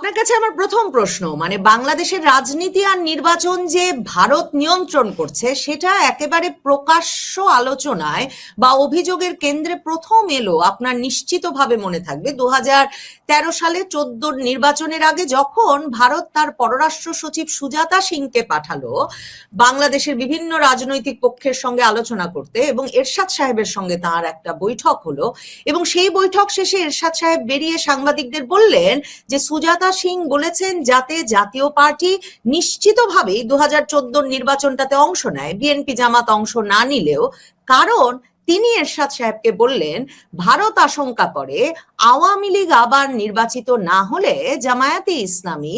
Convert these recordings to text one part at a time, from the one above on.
আপনার কাছে আমার প্রথম প্রশ্ন, মানে বাংলাদেশের রাজনীতি আর নির্বাচন যে ভারত নিয়ন্ত্রণ করছে সেটা একেবারে প্রকাশ্য আলোচনায় বা অভিযোগের কেন্দ্রে প্রথম এলো আপনার নিশ্চিতভাবে মনে থাকবে 2013 সালে 14 নির্বাচনের আগে, যখন ভারত তার পররাষ্ট্র সচিব সুজাতা সিংকে পাঠালো বাংলাদেশের বিভিন্ন রাজনৈতিক পক্ষের সঙ্গে আলোচনা করতে, এবং এরশাদ সাহেবের সঙ্গে তার একটা বৈঠক হলো। এবং সেই বৈঠক শেষে এরশাদ সাহেব বেরিয়ে সাংবাদিকদের বললেন যে সুজাতা সিং বলেছেন যাতে জাতীয় পার্টি নিশ্চিতভাবেই 2014 নির্বাচনটাতে অংশ নেয়, বিএনপি জামাত অংশ না নিলেও। কারণ তিনি এরশাদ সাহেবকে বললেন ভারত আশঙ্কা করে আওয়ামী লীগ আবার নির্বাচিত না হলে জামায়াতে ইসলামী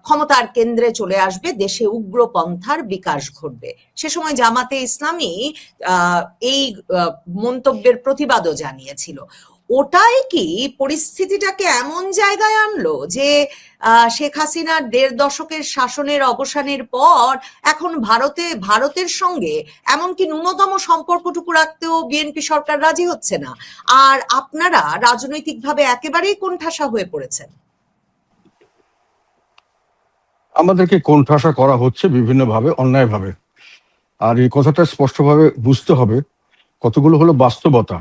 ক্ষমতার কেন্দ্রে চলে আসবে, দেশে উগ্রপন্থার বিকাশ ঘটবে। সে সময় জামাতে ইসলামী এই মন্তব্যের প্রতিবাদও জানিয়েছিল। ওটাই কি পরিস্থিতিটাকে এমন জায়গায় আনলো যে শেখ হাসিনার 1.5 দশকের শাসনের অবসানের পর এখন ভারতের সঙ্গে এমনকি ন্যূনতম সম্পর্কটুকু রাখতেও বিএনপি সরকার রাজি হচ্ছে না, আর আপনারা রাজনৈতিকভাবে একেবারেই কোণঠাসা হয়ে পড়েছেন? আমাদেরকে কোণঠাসা করা হচ্ছে বিভিন্নভাবে, অন্যায়ভাবে। আর এই কথাটা স্পষ্টভাবে বুঝতে হবে, কতগুলো হলো বাস্তবতা।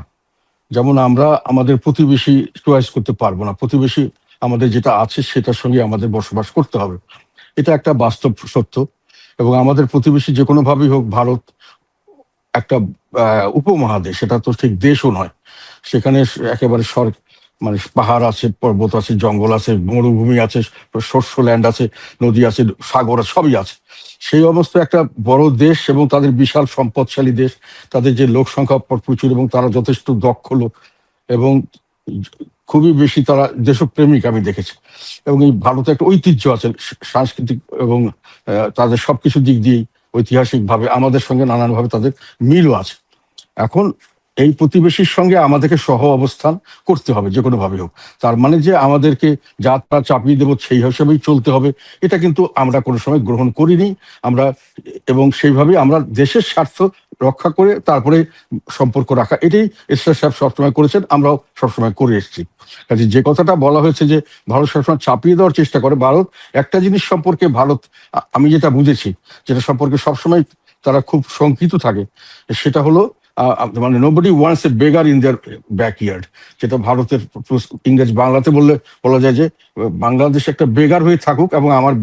যেমন আমরা আমাদের প্রতিবেশী চয়েস করতে পারবো না, প্রতিবেশী আমাদের যেটা আছে সেটার সঙ্গে আমাদের বসবাস করতে হবে, এটা একটা বাস্তব সত্য। এবং আমাদের প্রতিবেশী যে কোনো ভাবেই হোক, ভারত একটা উপমহাদেশ, এটা তো ঠিক দেশও নয়। সেখানে একেবারে মানে পাহাড় আছে, পর্বত আছে, জঙ্গল আছে, মরুভূমি আছে, শস্য ল্যান্ড আছে, নদী আছে, সাগর আছে, সবই আছে। সেই অবস্থায় একটা বড় দেশ এবং তাদের বিশাল সম্পদশালী দেশ, তাদের যে লোক সংখ্যা প্রচুর এবং তারা যথেষ্ট দক্ষ লোক এবং খুবই বেশি তারা দেশপ্রেমিক আমি দেখেছি। এবং এই ভারতে একটা ঐতিহ্য আছে সাংস্কৃতিক এবং তাদের সবকিছু দিক দিয়েই ঐতিহাসিক ভাবে আমাদের সঙ্গে নানানভাবে তাদের মিলও আছে। এখন এই প্রতিবেশীর সঙ্গে আমাদেরকে সহ অবস্থান করতে হবে যে কোনো ভাবে হোক। তার মানে যে আমাদেরকে যাত্রা চাপিয়ে দেবো সেই হিসেবেই চলতে হবে, এটা কিন্তু আমরা কোনো সময় গ্রহণ করিনি আমরা। এবং সেইভাবে আমরা দেশের স্বার্থ রক্ষা করে তারপরে সম্পর্ক রাখা, এটাই এরশাদ সাহেব সবসময় করেছেন, আমরাও সবসময় করে এসেছি। কাজে যে কথাটা বলা হয়েছে যে ভারত সবসময় চাপিয়ে দেওয়ার চেষ্টা করে, ভারত একটা জিনিস সম্পর্কে আমি যেটা বুঝেছি, যেটা সম্পর্কে সবসময় তারা খুব শঙ্কিত থাকে, সেটা হলো মানে nobody wants a বেগার in their backyard. যেটা ভারতের ইংরেজ বাংলাতে বলা যায় যে বাংলাদেশ একটা বেগার হয়ে থাকুক এবং আমার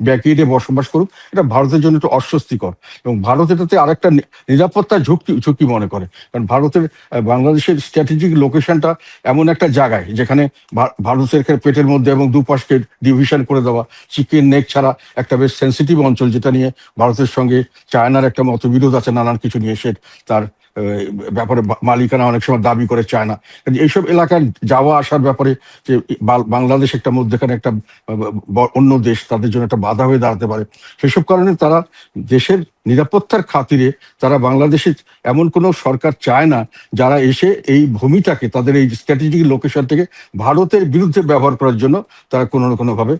ব্যাকইয়ার্ডে বসবাস করুক, এটা ভারতের জন্য একটু অস্বস্তিকর। এবং ভারত এটাতে আরেকটা নিরাপত্তার ঝুঁকি মনে করে, কারণ ভারতের বাংলাদেশের স্ট্র্যাটেজিক লোকেশনটা এমন একটা জায়গায় যেখানে ভারতের পেটের মধ্যে এবং দুপাশকে ডিভিশন করে দেওয়া, চিকেন নেক ছাড়া একটা বেশ সেন্সিটিভ অঞ্চল, যেটা নিয়ে ভারতের সঙ্গে চায়নার একটা মতবিরোধ আছে নানান কিছু নিয়ে, সে তার ব্যাপারে মালিকানা অনেক সময় দাবি করে চায়না। এইসব এলাকায় যাওয়া আসার ব্যাপারে যে বাংলাদেশ একটা মধ্যখানে একটা অন্য দেশ, তাদের জন্য একটা বাধা হয়ে দাঁড়াতে পারে। সেসব কারণে তারা দেশের নিরাপত্তার খাতিরে তারা বাংলাদেশের এমন কোনো সরকার চায় না যারা এসে এই ভূমিটাকে, তাদের এই স্ট্র্যাটেজিক লোকেশন থেকে ভারতের বিরুদ্ধে ব্যবহার করার জন্য তারা কোনো না কোনোভাবে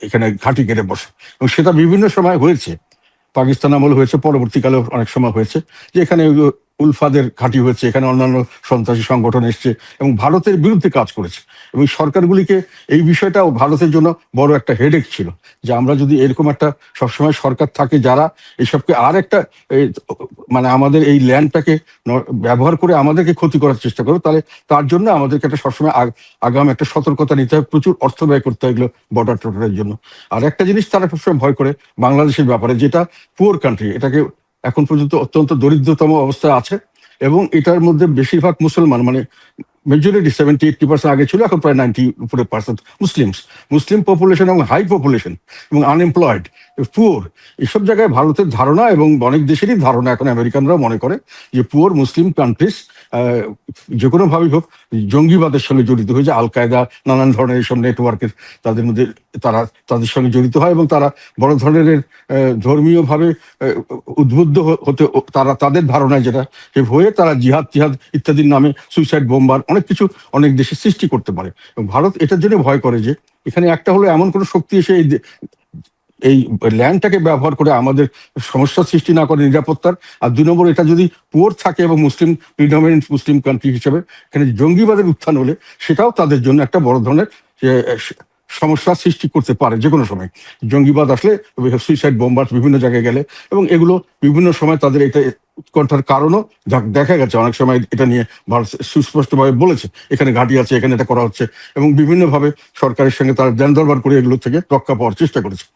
এখানে ঘাঁটি কেটে বসে। এবং সেটা বিভিন্ন সময় হয়েছে, পাকিস্তান আমল হয়েছে, পরবর্তীকালে অনেক সময় হয়েছে যে এখানে উলফাদের ঘাঁটি হয়েছে, এখানে অন্যান্য সন্ত্রাসী সংগঠন এসছে এবং ভারতের বিরুদ্ধে কাজ করেছে। এবং সরকারগুলিকে এই বিষয়টা ভারতের জন্য বড় একটা হেডেক ছিল, যে আমরা যদি এরকম একটা সবসময় সরকার থাকে যারা এসবকে আর একটা মানে আমাদের এই ল্যান্ডটাকে ব্যবহার করে আমাদেরকে ক্ষতি করার চেষ্টা করবে, তাহলে তার জন্য আমাদেরকে একটা সবসময় আগাম একটা সতর্কতা নিতে হবে, প্রচুর অর্থ ব্যয় করতে হয় এগুলো বর্ডার টর্ডারের জন্য। আর একটা জিনিস তারা সবসময় ভয় করে বাংলাদেশের ব্যাপারে, যেটা পুয়ার কান্ট্রি, এটাকে এখন পর্যন্ত অত্যন্ত দরিদ্রতম অবস্থায় আছে এবং এটার মধ্যে বেশিরভাগ মুসলমান, মানে মেজরিটি 70-80% আগে ছিল, এখন প্রায় 90% মুসলিম পপুলেশন এবং হাই পপুলেশন এবং আনএমপ্লয়েড, পুয়ার। এসব জায়গায় ভারতের ধারণা এবং অনেক দেশেরই ধারণা, এখন আমেরিকানরাও মনে করে যে পুয়ার মুসলিম কান্ট্রিজ যে কোনো ভাবেই হোক জঙ্গিবাদের সঙ্গে জড়িত হয়েছে, আল কায়দা নানান ধরনের এইসব নেটওয়ার্কের তাদের মধ্যে তাদের সঙ্গে জড়িত হয় এবং তারা বড় ধরনের ধর্মীয় ভাবে উদ্বুদ্ধ হতে, তারা তাদের ধারণায় যেটা হয়ে তারা জিহাদ ইত্যাদির নামে সুইসাইড বোম্বার অনেক কিছু অনেক দেশে সৃষ্টি করতে পারে। এবং ভারত এটার জন্য ভয় করে যে এখানে একটা হলো এমন কোনো শক্তি এসে এই ল্যান্ডটাকে ব্যবহার করে আমাদের সমস্যা সৃষ্টি না করে নিরাপত্তার। আর 2 নম্বর, এটা যদি পুয়ার থাকে এবং প্রিডমিনেন্ট মুসলিম কান্ট্রি হিসেবে এখানে জঙ্গিবাদের উত্থান হলে সেটাও তাদের জন্য একটা বড় ধরনের সমস্যার সৃষ্টি করতে পারে যে কোনো সময়। জঙ্গিবাদ আসলে, সুইসাইড বোম্বার বিভিন্ন জায়গায় গেলে, এবং এগুলো বিভিন্ন সময় তাদের এটা উৎকণ্ঠার কারণও দেখা গেছে। অনেক সময় এটা নিয়ে ভারত সুস্পষ্টভাবে বলেছে এখানে ঘাঁটি আছে, এখানে এটা করা হচ্ছে, এবং বিভিন্নভাবে সরকারের সঙ্গে তারা দেন দরবার করে এগুলো থেকে রক্ষা পাওয়ার চেষ্টা করেছে।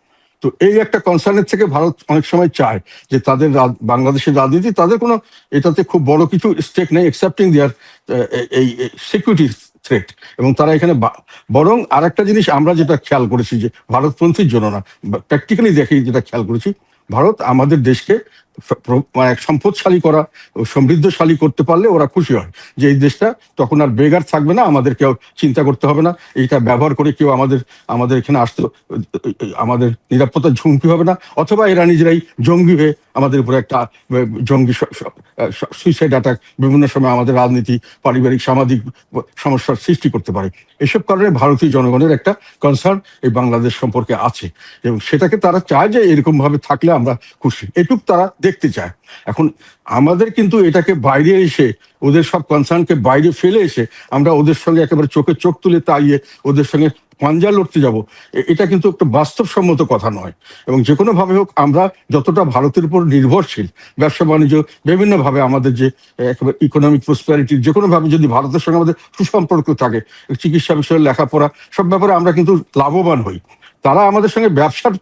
তো এই একটা কনসার্নের থেকে ভারত অনেক সময় চায় যে তাদের বাংলাদেশের রাজনীতি, তাদের কোনো এটাতে খুব বড় কিছু স্টেক নেই এক্সেপ্টিং দেয়ার এই সিকিউরিটি থ্রেট। এবং তারা এখানে বরং আর একটা জিনিস আমরা যেটা খেয়াল করেছি, যে ভারতপন্থীর জন্য না, প্র্যাকটিক্যালি দেখি যেটা খেয়াল করেছি, ভারত আমাদের দেশকে মানে সম্পদশালী করা, সমৃদ্ধশালী করতে পারলে ওরা খুশি হয়, যে এই দেশটা তখন আর বেগার থাকবে না, আমাদের কেউ চিন্তা করতে হবে না, এইটা ব্যবহার করে কেউ আমাদের এখানে আসতে, আমাদের নিরাপত্তার ঝুঁকি হবে না, অথবা এরা নিজেরাই জঙ্গি হয়ে আমাদের উপরে একটা জঙ্গি সুইসাইড অ্যাটাক বিভিন্ন সময় আমাদের রাজনীতি, পারিবারিক, সামাজিক সমস্যার সৃষ্টি করতে পারে। এসব কারণে ভারতীয় জনগণের একটা কনসার্ন এই বাংলাদেশ সম্পর্কে আছে, এবং সেটাকে তারা চায় যে এরকম ভাবে থাকলে আমরা খুশি, এটুক তারা দেখতে চায়। এখন আমাদের কিন্তু এটাকে বাইরে এসে, ওদের সব কনসার্নকে বাইরে ফেলে এসে আমরা ওদের সঙ্গে একেবারে চোখে চোখ তুলে তাইয়ে ওদের সঙ্গে পাঞ্জা লড়তে যাব, এটা কিন্তু একটা বাস্তবসম্মত কথা নয়। এবং যে কোনো ভাবে হোক, আমরা যতটা ভারতের উপর নির্ভরশীল, ব্যবসা বাণিজ্য বিভিন্নভাবে আমাদের যে একেবারে ইকোনমিক প্রসপ্যারিটি, যে কোনো ভাবে যদি ভারতের সঙ্গে আমাদের সুসম্পর্ক থাকে, চিকিৎসা বিষয়ে, লেখাপড়া, সব ব্যাপারে আমরা কিন্তু লাভবান হই। তারা আমাদের সঙ্গে ব্যবসার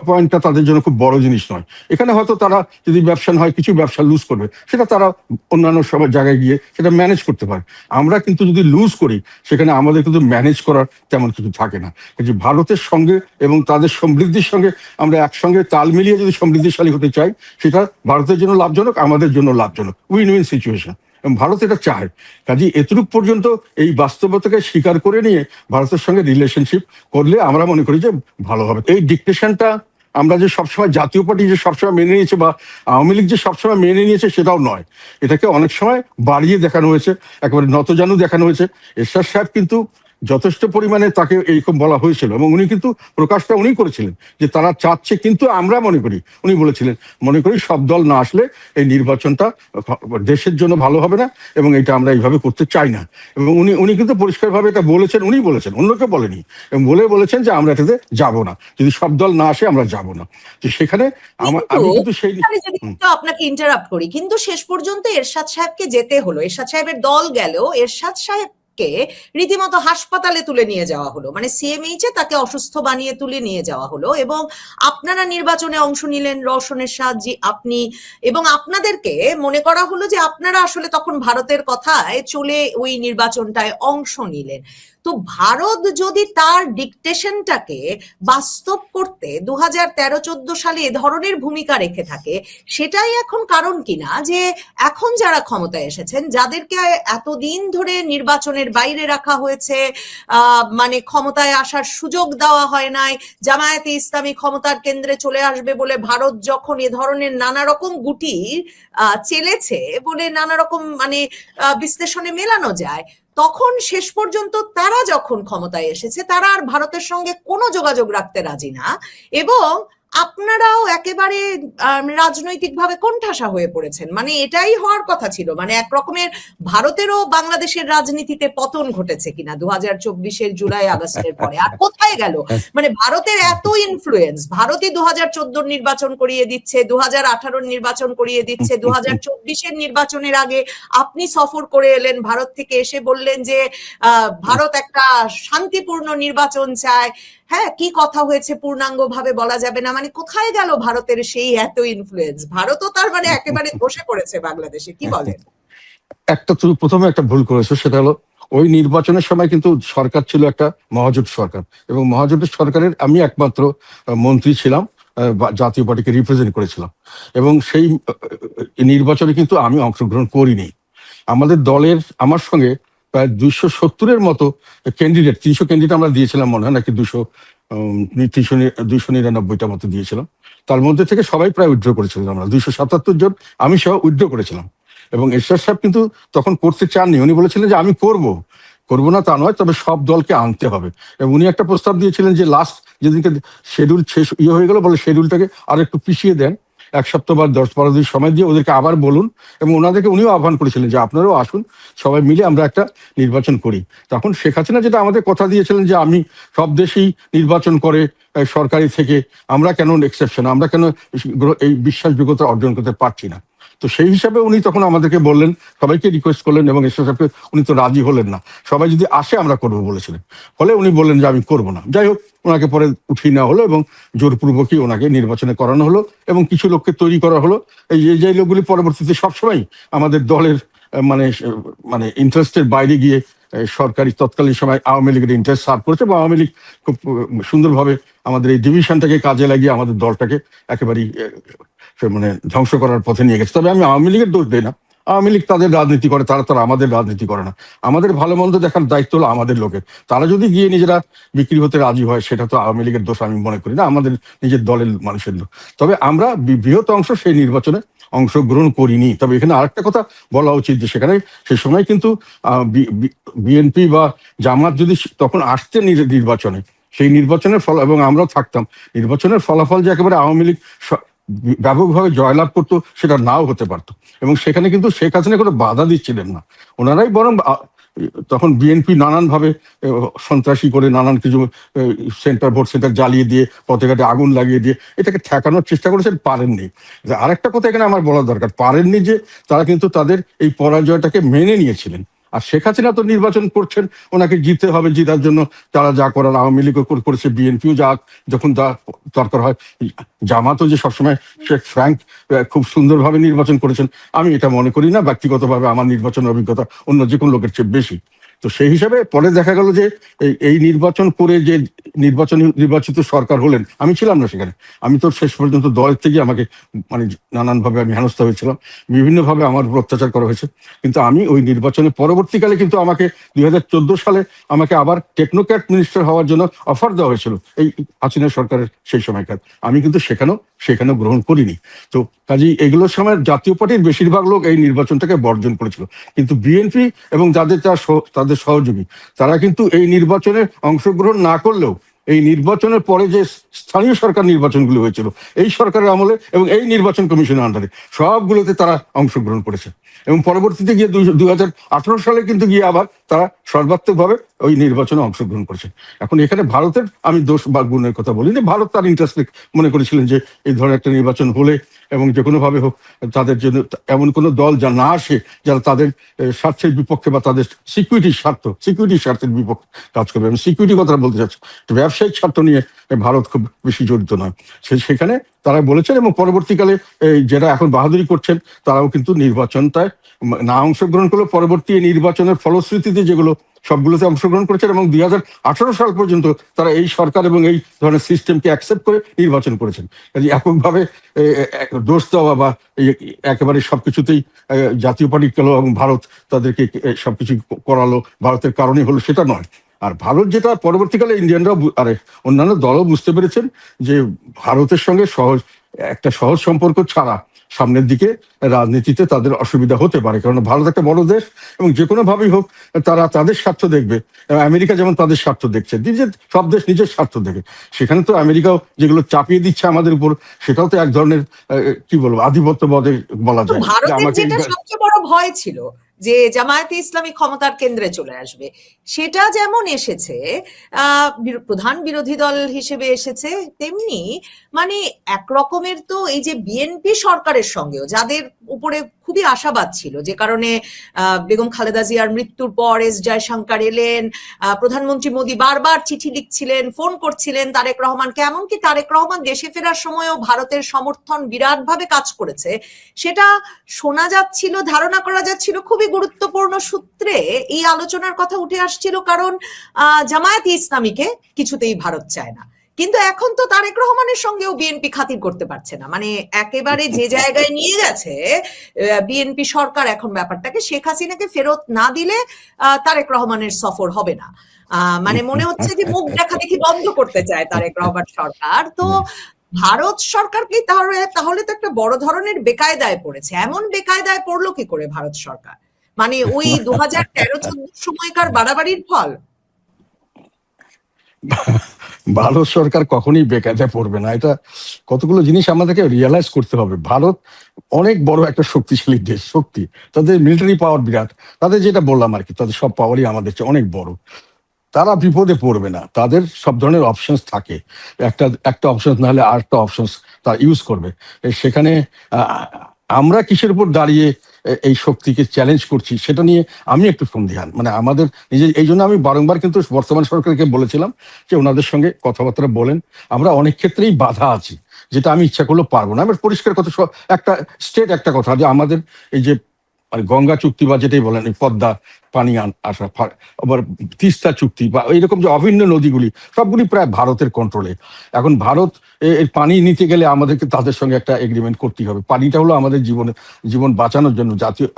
পয়েন্টটা তাদের জন্য খুব বড় জিনিস নয়। এখানে হয়তো তারা যদি ব্যবসা হয়, কিছু ব্যবসা লুজ করবে, সেটা তারা অন্যান্য সব জায়গায় গিয়ে সেটা ম্যানেজ করতে পারে। আমরা কিন্তু যদি লুজ করি, সেখানে আমাদের কিন্তু ম্যানেজ করার তেমন কিছু থাকে না। যে ভারতের সঙ্গে এবং তাদের সমৃদ্ধির সঙ্গে আমরা একসঙ্গে তাল মিলিয়ে যদি সমৃদ্ধিশালী হতে চাই, সেটা ভারতের জন্য লাভজনক, আমাদের জন্য লাভজনক, উইন উইন সিচুয়েশন। এবং ভারত এটা চায়। কাজে এতটুক পর্যন্ত এই বাস্তবতাকে স্বীকার করে নিয়ে ভারতের সঙ্গে রিলেশনশিপ করলে আমরা মনে করি যে ভালো হবে। এই ডিকটেশনটা আমরা যে সবসময় জাতীয় পার্টি যে সবসময় মেনে নিয়েছে, বা আওয়ামী লীগ যে সবসময় মেনে নিয়েছে, সেটাও নয়। এটাকে অনেক সময় বাড়িয়ে দেখানো হয়েছে, একেবারে নতজানু দেখানো হয়েছে। এরশাদ সাহেব কিন্তু যথেষ্ট পরিমাণে তাকে এইরকম বলা হয়েছিল, এবং উনি কিন্তু প্রকাশটা উনি করেছিলেন যে তারা চাচ্ছে, কিন্তু আমরা মনে করি, উনি বলেছিলেন, মনে করি সব দল না আসলে এই নির্বাচনটা দেশের জন্য ভালো হবে না, এবং এটা আমরা এইভাবে করতে চাই না। এবং উনি কিন্তু পরিষ্কারভাবে এটা বলেছেন, উনি বলেছেন, অন্যকে বলেনি, এবং বলেছেন যে আমরা এটাতে যাব না, যদি সব দল না আসে আমরা যাব না। তো সেখানে আমি কিন্তু সেই আপনাকে ইন্টারাপ্ট করি, কিন্তু শেষ পর্যন্ত এরশাদ সাহেবকে যেতে হলো, এরশাদ সাহেবের দল গেল, এরশাদ সাহেব রীতিমতো হাসপাতালে তুলে নিয়ে যাওয়া হলো, মানে সিএমএইচ এ তাকে অসুস্থ বানিয়ে তুলে নিয়ে যাওয়া হলো। এবং আপনারা নির্বাচনে অংশ নিলেন, রওশন এরশাদ জি, আপনি, এবং আপনাদেরকে মনে করা হলো যে আপনারা আসলে তখন ভারতের কথায় চলে ওই নির্বাচনটায় অংশ নিলেন। তো ভারত যদি তার ডিকটেশনটাকে বাস্তব করতে 2013-14 সালে এ ধরনের ভূমিকা রেখে থাকে, সেটাই এখন কারণ কিনা যে এখন যারা ক্ষমতায় এসেছেন, যাদেরকে এতদিন ধরে নির্বাচনের বাইরে রাখা হয়েছে, মানে ক্ষমতায় আসার সুযোগ দেওয়া হয় নাই, জামায়াতে ইসলামী ক্ষমতার কেন্দ্রে চলে আসবে বলে ভারত যখন এ ধরনের নানা রকম গুটি চেলেছে বলে নানা রকম মানে বিশ্লেষণে মেলানো যায়, তখন শেষ পর্যন্ত তারা যখন ক্ষমতায় এসেছে, তারা আর ভারতের সঙ্গে কোনো যোগাযোগ রাখতে রাজি না, এবং আপনারাও একেবারে রাজনৈতিকভাবে কোণঠাসা হয়ে পড়েছেন। মানে এটাই হওয়ার কথা ছিল, মানে এক রকমের ভারতেরও বাংলাদেশের রাজনীতিতে পতন ঘটেছে কিনা 2024-এর জুলাই আগস্টের পরে। আর কোথায় গেল, মানে ভারতের এত ইনফ্লুয়েন্স, ভারতই 2014 নির্বাচন করিয়ে দিচ্ছে, 2018 নির্বাচন করিয়ে দিচ্ছে, 2024-এর নির্বাচনের আগে আপনি সফর করে এলেন, ভারত থেকে এসে বললেন যে ভারত একটা শান্তিপূর্ণ নির্বাচন চায়। হ্যাঁ, কি কথা হয়েছে পূর্ণাঙ্গ ভাবে বলা যাবে না। মানে কোথায় গেল ভারতের সেই এত ইনফ্লুয়েন্স? ভারতও তার মানে একেবারে বসে পড়েছে বাংলাদেশে, কি বলেন? তুমি প্রথমে একটা ভুল করেছো, সেটা হলো ওই নির্বাচনের সময় কিন্তু সরকার ছিল একটা মহাজোট সরকার, এবং মহাজোটের সরকারের আমি একমাত্র মন্ত্রী ছিলাম, জাতীয় পার্টিকে রিপ্রেজেন্ট করেছিলাম, এবং সেই নির্বাচনে কিন্তু আমি অংশগ্রহণ করিনি। আমাদের দলের আমার সঙ্গে প্রায় 270-এর মতো ক্যান্ডিডেট, 300 ক্যান্ডিডেট আমরা দিয়েছিলাম মনে হয়, নাকি 299টা মতো দিয়েছিলাম। তার মধ্যে থেকে সবাই প্রায় উইথড্র করেছিলাম, আমরা 277 জন আমি সহ উইথড্র করেছিলাম। এবং এরশাদ সাহেব কিন্তু তখন করতে চাননি, উনি বলেছিলেন যে আমি করবো না তা নয়, তবে সব দলকে আনতে হবে। এবং উনি একটা প্রস্তাব দিয়েছিলেন যে লাস্ট যেদিনকে শেডিউল শেষ হয়ে গেল, বলে শেডিউলটাকে আর একটু পিছিয়ে দেন, এক সপ্তাহ বা 10-12 দিন সময় দিয়ে ওদেরকে আবার বলুন, এবং ওনাদেরকে উনিও আহ্বান করেছিলেন যে আপনারাও আসুন, সবাই মিলে আমরা একটা নির্বাচন করি। তখন শেখ হাসিনা যেটা আমাদের কথা দিয়েছিলেন যে আমি সব দেশেই নির্বাচন করে সরকারি থেকে, আমরা কেন এক্সেপশন, আমরা কেন এই বিশ্বাসযোগ্যতা অর্জন করতে পারছি না। তো সেই হিসাবে উনি তখন আমাদেরকে বললেন, সবাইকে রিকোয়েস্ট করলেন, এবং এসব উনি তো রাজি হলেন না, সবাই যদি আসে আমরা করবো বলেছিলেন। ফলে উনি বললেন যে আমি করব না। যাই হোক, ওনাকে পরে উঠিয়ে নেওয়া হলো এবং জোরপূর্বকই ওনাকে নির্বাচনে করানো হলো, এবং কিছু লোককে তৈরি করা হলো এই যে লোকগুলি পরবর্তীতে সবসময় আমাদের দলের মানে মানে ইন্টারেস্টের বাইরে গিয়ে সরকারি তৎকালীন সময় আওয়ামী লীগের ইন্টারেস্ট সার্ভ করেছে, বা আওয়ামী লীগ খুব সুন্দরভাবে আমাদের এই ডিভিশনটাকে কাজে লাগিয়ে আমাদের দলটাকে একেবারেই মানে ধ্বংস করার পথে নিয়ে গেছে। তবে আমি আওয়ামী লীগের দোষ দিই না, আওয়ামী লীগ তাদের রাজনীতি করে, তারা আমাদের রাজনীতি করে না। আমাদের ভালো মন্দ দেখার দায়িত্ব হলো আমাদের লোকের। তারা যদি গিয়ে নিজেরা বিক্রি হতে রাজি হয়, সেটা তো আওয়ামী লীগের দোষ আমি মনে করি না, আমাদের নিজের দলের মানুষের দোষ। তবে আমরা বৃহৎ অংশ সেই নির্বাচনে অংশগ্রহণ করিনি। তবে এখানে আরেকটা কথা বলা উচিত যে সেখানে সে সময় কিন্তু বিএনপি বা জামাত যদি তখন আসতে নির্বাচনে, সেই নির্বাচনের ফল, এবং আমরাও থাকতাম, নির্বাচনের ফলাফল যে একেবারে আওয়ামী লীগ ব্যাপকভাবে জয়লাভ করতো সেটা নাও হতে পারতো। এবং সেখানে কিন্তু শেখ হাসিনা কোনো বাধা দিচ্ছিলেন না, ওনারাই বরং তখন বিএনপি নানানভাবে সন্ত্রাসী করে নানান কিছু ভোট সেন্টার জ্বালিয়ে দিয়ে, পথে-ঘাটে আগুন লাগিয়ে দিয়ে এটাকে ঠেকানোর চেষ্টা করেছেন, পারেননি। আরেকটা কথা এখানে আমার বলা দরকার, পারেননি যে তারা কিন্তু তাদের এই পরাজয়টাকে মেনে নিয়েছিলেন। আর শেখ হাসিনা তো নির্বাচন করছেন, ওনাকে জিততে হবে, জিতার জন্য তারা যা করার আওয়ামী লীগও করেছে, বিএনপিও যা যখন যা দরকার হয়, জামাতও যে সবসময় শেখ ফ্র্যাঙ্ক খুব সুন্দরভাবে নির্বাচন করেছেন, আমি এটা মনে করি না। ব্যক্তিগতভাবে আমার নির্বাচনের অভিজ্ঞতা অন্য যে কোনো লোকের চেয়ে বেশি। তো সেই হিসাবে পরে দেখা গেল যে এই নির্বাচন করে যে নির্বাচিত সরকার হলেন, আমি ছিলাম না সেখানে, আমি তো শেষ পর্যন্ত দলের থেকে আমাকে মানে নানানভাবে আমি হেনস্থা হয়েছিলাম, বিভিন্নভাবে আমার উপর অত্যাচার করা হয়েছে। কিন্তু আমি ওই নির্বাচনের পরবর্তীকালে কিন্তু আমাকে 2014 সালে আমাকে আবার টেকনোক্র্যাট মিনিস্টার হওয়ার জন্য অফার দেওয়া হয়েছিল এই হাসিনা সরকারের সেই সময়কার, আমি কিন্তু সেখানেও গ্রহণ করিনি। তো কাজেই এগুলোর সময় জাতীয় পার্টির বেশিরভাগ লোক এই নির্বাচনটাকে বর্জন করেছিল, কিন্তু বিএনপি এবং তাদের সহযোগী তারা কিন্তু এই নির্বাচনে অংশগ্রহণ না করলেও এই নির্বাচনের পরে যে স্থানীয় সরকার নির্বাচনগুলো হয়েছিল এই সরকারের আমলে এবং এই নির্বাচন কমিশনের আন্ডারে, সবগুলোতে তারা অংশগ্রহণ করেছে। এবং পরবর্তীতে গিয়ে 2018 সালে কিন্তু গিয়ে আবার তারা সর্বাত্মকভাবে ওই নির্বাচনে অংশগ্রহণ করেছে। এখন এখানে ভারতের আমি দোষ বা গুণের কথা বলি যে ভারত তার ইন্টারেস্ট মনে করেছিলেন যে এই ধরনের একটা নির্বাচন হলে এবং যে কোনোভাবে হোক তাদের জন্য এমন কোনো দল যা না আসে যারা তাদের স্বার্থের বিপক্ষে বা তাদের সিকিউরিটির স্বার্থের বিপক্ষে কাজ করবে। আমি সিকিউরিটি কথা বলতে চাচ্ছি, ব্যবসায়িক স্বার্থ নিয়ে ভারত খুব বেশি জড়িত নয়। সেখানে তারা বলেছেন, এবং পরবর্তীকালে যারা এখন বাহাদুরি করছেন তারাও কিন্তু নির্বাচনটায় না অংশগ্রহণ করলে পরবর্তী নির্বাচনের ফলশ্রুতিতে যেগুলো সবগুলোতে অংশগ্রহণ করেছেন, এবং 2018 সাল পর্যন্ত তারা এই সরকার এবং এই ধরনের সিস্টেমকে অ্যাকসেপ্ট করে নির্বাচন করেছেন। কাজে এককভাবে দোষ দেওয়া বা একেবারে সবকিছুতেই জাতীয় পার্টি গেল এবং ভারত তাদেরকে সবকিছু করালো, ভারতের কারণে হলো, সেটা নয়। আর ভারত যেটা পরবর্তীকালে ইন্ডিয়ানরাও আরে অন্যান্য দলও বুঝতে পেরেছেন যে ভারতের সঙ্গে একটা সহজ সম্পর্ক ছাড়া সামনের দিকে রাজনীতিতে তাদের অসুবিধা হতে পারে, কারণ ভারত একটা বড় দেশ এবং যে কোনো ভাবেই হোক তারা তাদের স্বার্থ দেখবে। আমেরিকা যেমন তাদের স্বার্থ দেখছে, সব দেশ নিজের স্বার্থ দেখে, সেখানে তো আমেরিকাও যেগুলো চাপিয়ে দিচ্ছে আমাদের উপর, সেটাও তো এক ধরনের কি বলবো আধিপত্যবাদে বলা যায়। ভারতের যেটা সবচেয়ে বড় ভয় ছিল যে জামায়াতে ইসলামী ক্ষমতার কেন্দ্রে চলে আসবে, সেটা যেমন এসেছে প্রধান বিরোধী দল হিসেবে এসেছে, তেমনি মানে একরকমের তো এই যে বিএনপি সরকারের সঙ্গেও যাদের উপরে খুবই আশাবাদ ছিল, যে কারণে বেগম খালেদা জিয়ার মৃত্যুর পর এস জয়শঙ্কর এলেন, প্রধানমন্ত্রী মোদী বারবার চিঠি লিখছিলেন, ফোন করছিলেন তারেক রহমানকে, এমনকি তারেক রহমান দেশে ফেরার সময়ও ভারতের সমর্থন বিরাটভাবে কাজ করেছে, সেটা শোনা যাচ্ছিল, ধারণা করা যাচ্ছিল খুবই গুরুত্বপূর্ণ সূত্রে এই আলোচনার কথা উঠে আসছিল, কারণ জামায়াতে ইসলামীকে কিছুতেই ভারত চায় না। কিন্তু এখন তো তারেক রহমানের সঙ্গেও বিএনপি খাতির করতে পারছে না, মানে একেবারে যে জায়গায় নিয়ে গেছে বিএনপি সরকার এখন ব্যাপারটাকে, শেখ হাসিনাকে ফেরত না দিলে তারেক রহমানের সফর হবে না। মানে মনে হচ্ছে যে মুখ দেখা দেখি বন্ধ করতে চায় তারেক রহমান সরকার। তো ভারত সরকারকে তাহলে তো একটা বড় ধরনের বেকায়দায় পড়েছে। এমন বেকায়দায় পড়লো কি করে ভারত সরকার? মানে ওই 2013-14 সময়কার বাড়াবাড়ির ফল? ভারত সরকার কখনোই বেকায়দা পড়বে না, এটা কতগুলো জিনিস আমাদেরকে রিয়েলাইজ করতে হবে। ভারত অনেক বড় একটা শক্তিশালী দেশ, শক্তি, তাদের মিলিটারি পাওয়ার বিরাট, তাদের যেটা বললাম আর কি, তাদের সব পাওয়ারই আমাদের চেয়ে অনেক বড়। তারা বিপদে পড়বে না, তাদের সব ধরনের অপশনস থাকে, একটা একটা অপশন না হলে আরেকটা অপশনস তারা ইউজ করবে। সেখানে আহ, আমরা কিসের উপর দাঁড়িয়ে এই শক্তিকে চ্যালেঞ্জ করছি সেটা নিয়ে আমি একটু সন্দিহান। মানে আমাদের নিজে, এই জন্য আমি বারংবার কিন্তু বর্তমান সরকারকে বলেছিলাম যে ওনাদের সঙ্গে কথাবার্তা বলেন, আমরা অনেক ক্ষেত্রেই বাধা আছি, যেটা আমি ইচ্ছা করলেও পারবো না। আমার পরিষ্কার কথা, একটা স্টেট একটা কথা যে আমাদের এই যে মানে গঙ্গা চুক্তি বা যেটাই বলেন, এই পদ্মা পানি আসা, আবার তিস্তা চুক্তি বা এইরকম যে অভিন্ন নদীগুলি সবগুলি প্রায় ভারতের কন্ট্রোলে। এখন ভারত এর পানি নিতে গেলে আমাদেরকে তাদের সঙ্গে একটা এগ্রিমেন্ট করতেই হবে। পানিটা হলো আমাদের জীবন বাঁচানোর জন্য জাতীয়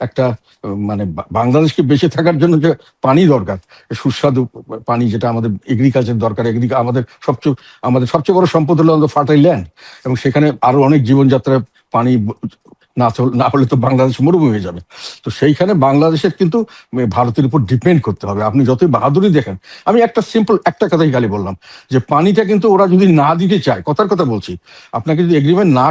একটা মানে বাংলাদেশকে বেঁচে থাকার জন্য যে পানি দরকার, সুস্বাদু পানি, যেটা আমাদের এগ্রিকালচার দরকার। আমাদের সবচেয়ে বড় সম্পদ হলো আমাদের ফার্টাইল ল্যান্ড, এবং সেখানে আরো অনেক জীবনযাত্রায় পানি না হলে তো বাংলাদেশ মরুভূমি হয়ে যাবে। তো সেইখানে বাংলাদেশের কিন্তু ভারতের উপর ডিপেন্ড করতে হবে। আপনি যতই বাহাদুরি দেখেন, আমি একটা সিম্পল একটা কথাই খালি বললাম যে পানিটা কিন্তু ওরা যদি না দিতে চায়, কথার কথা বলছি, আপনাকে যদি এগ্রিমেন্ট না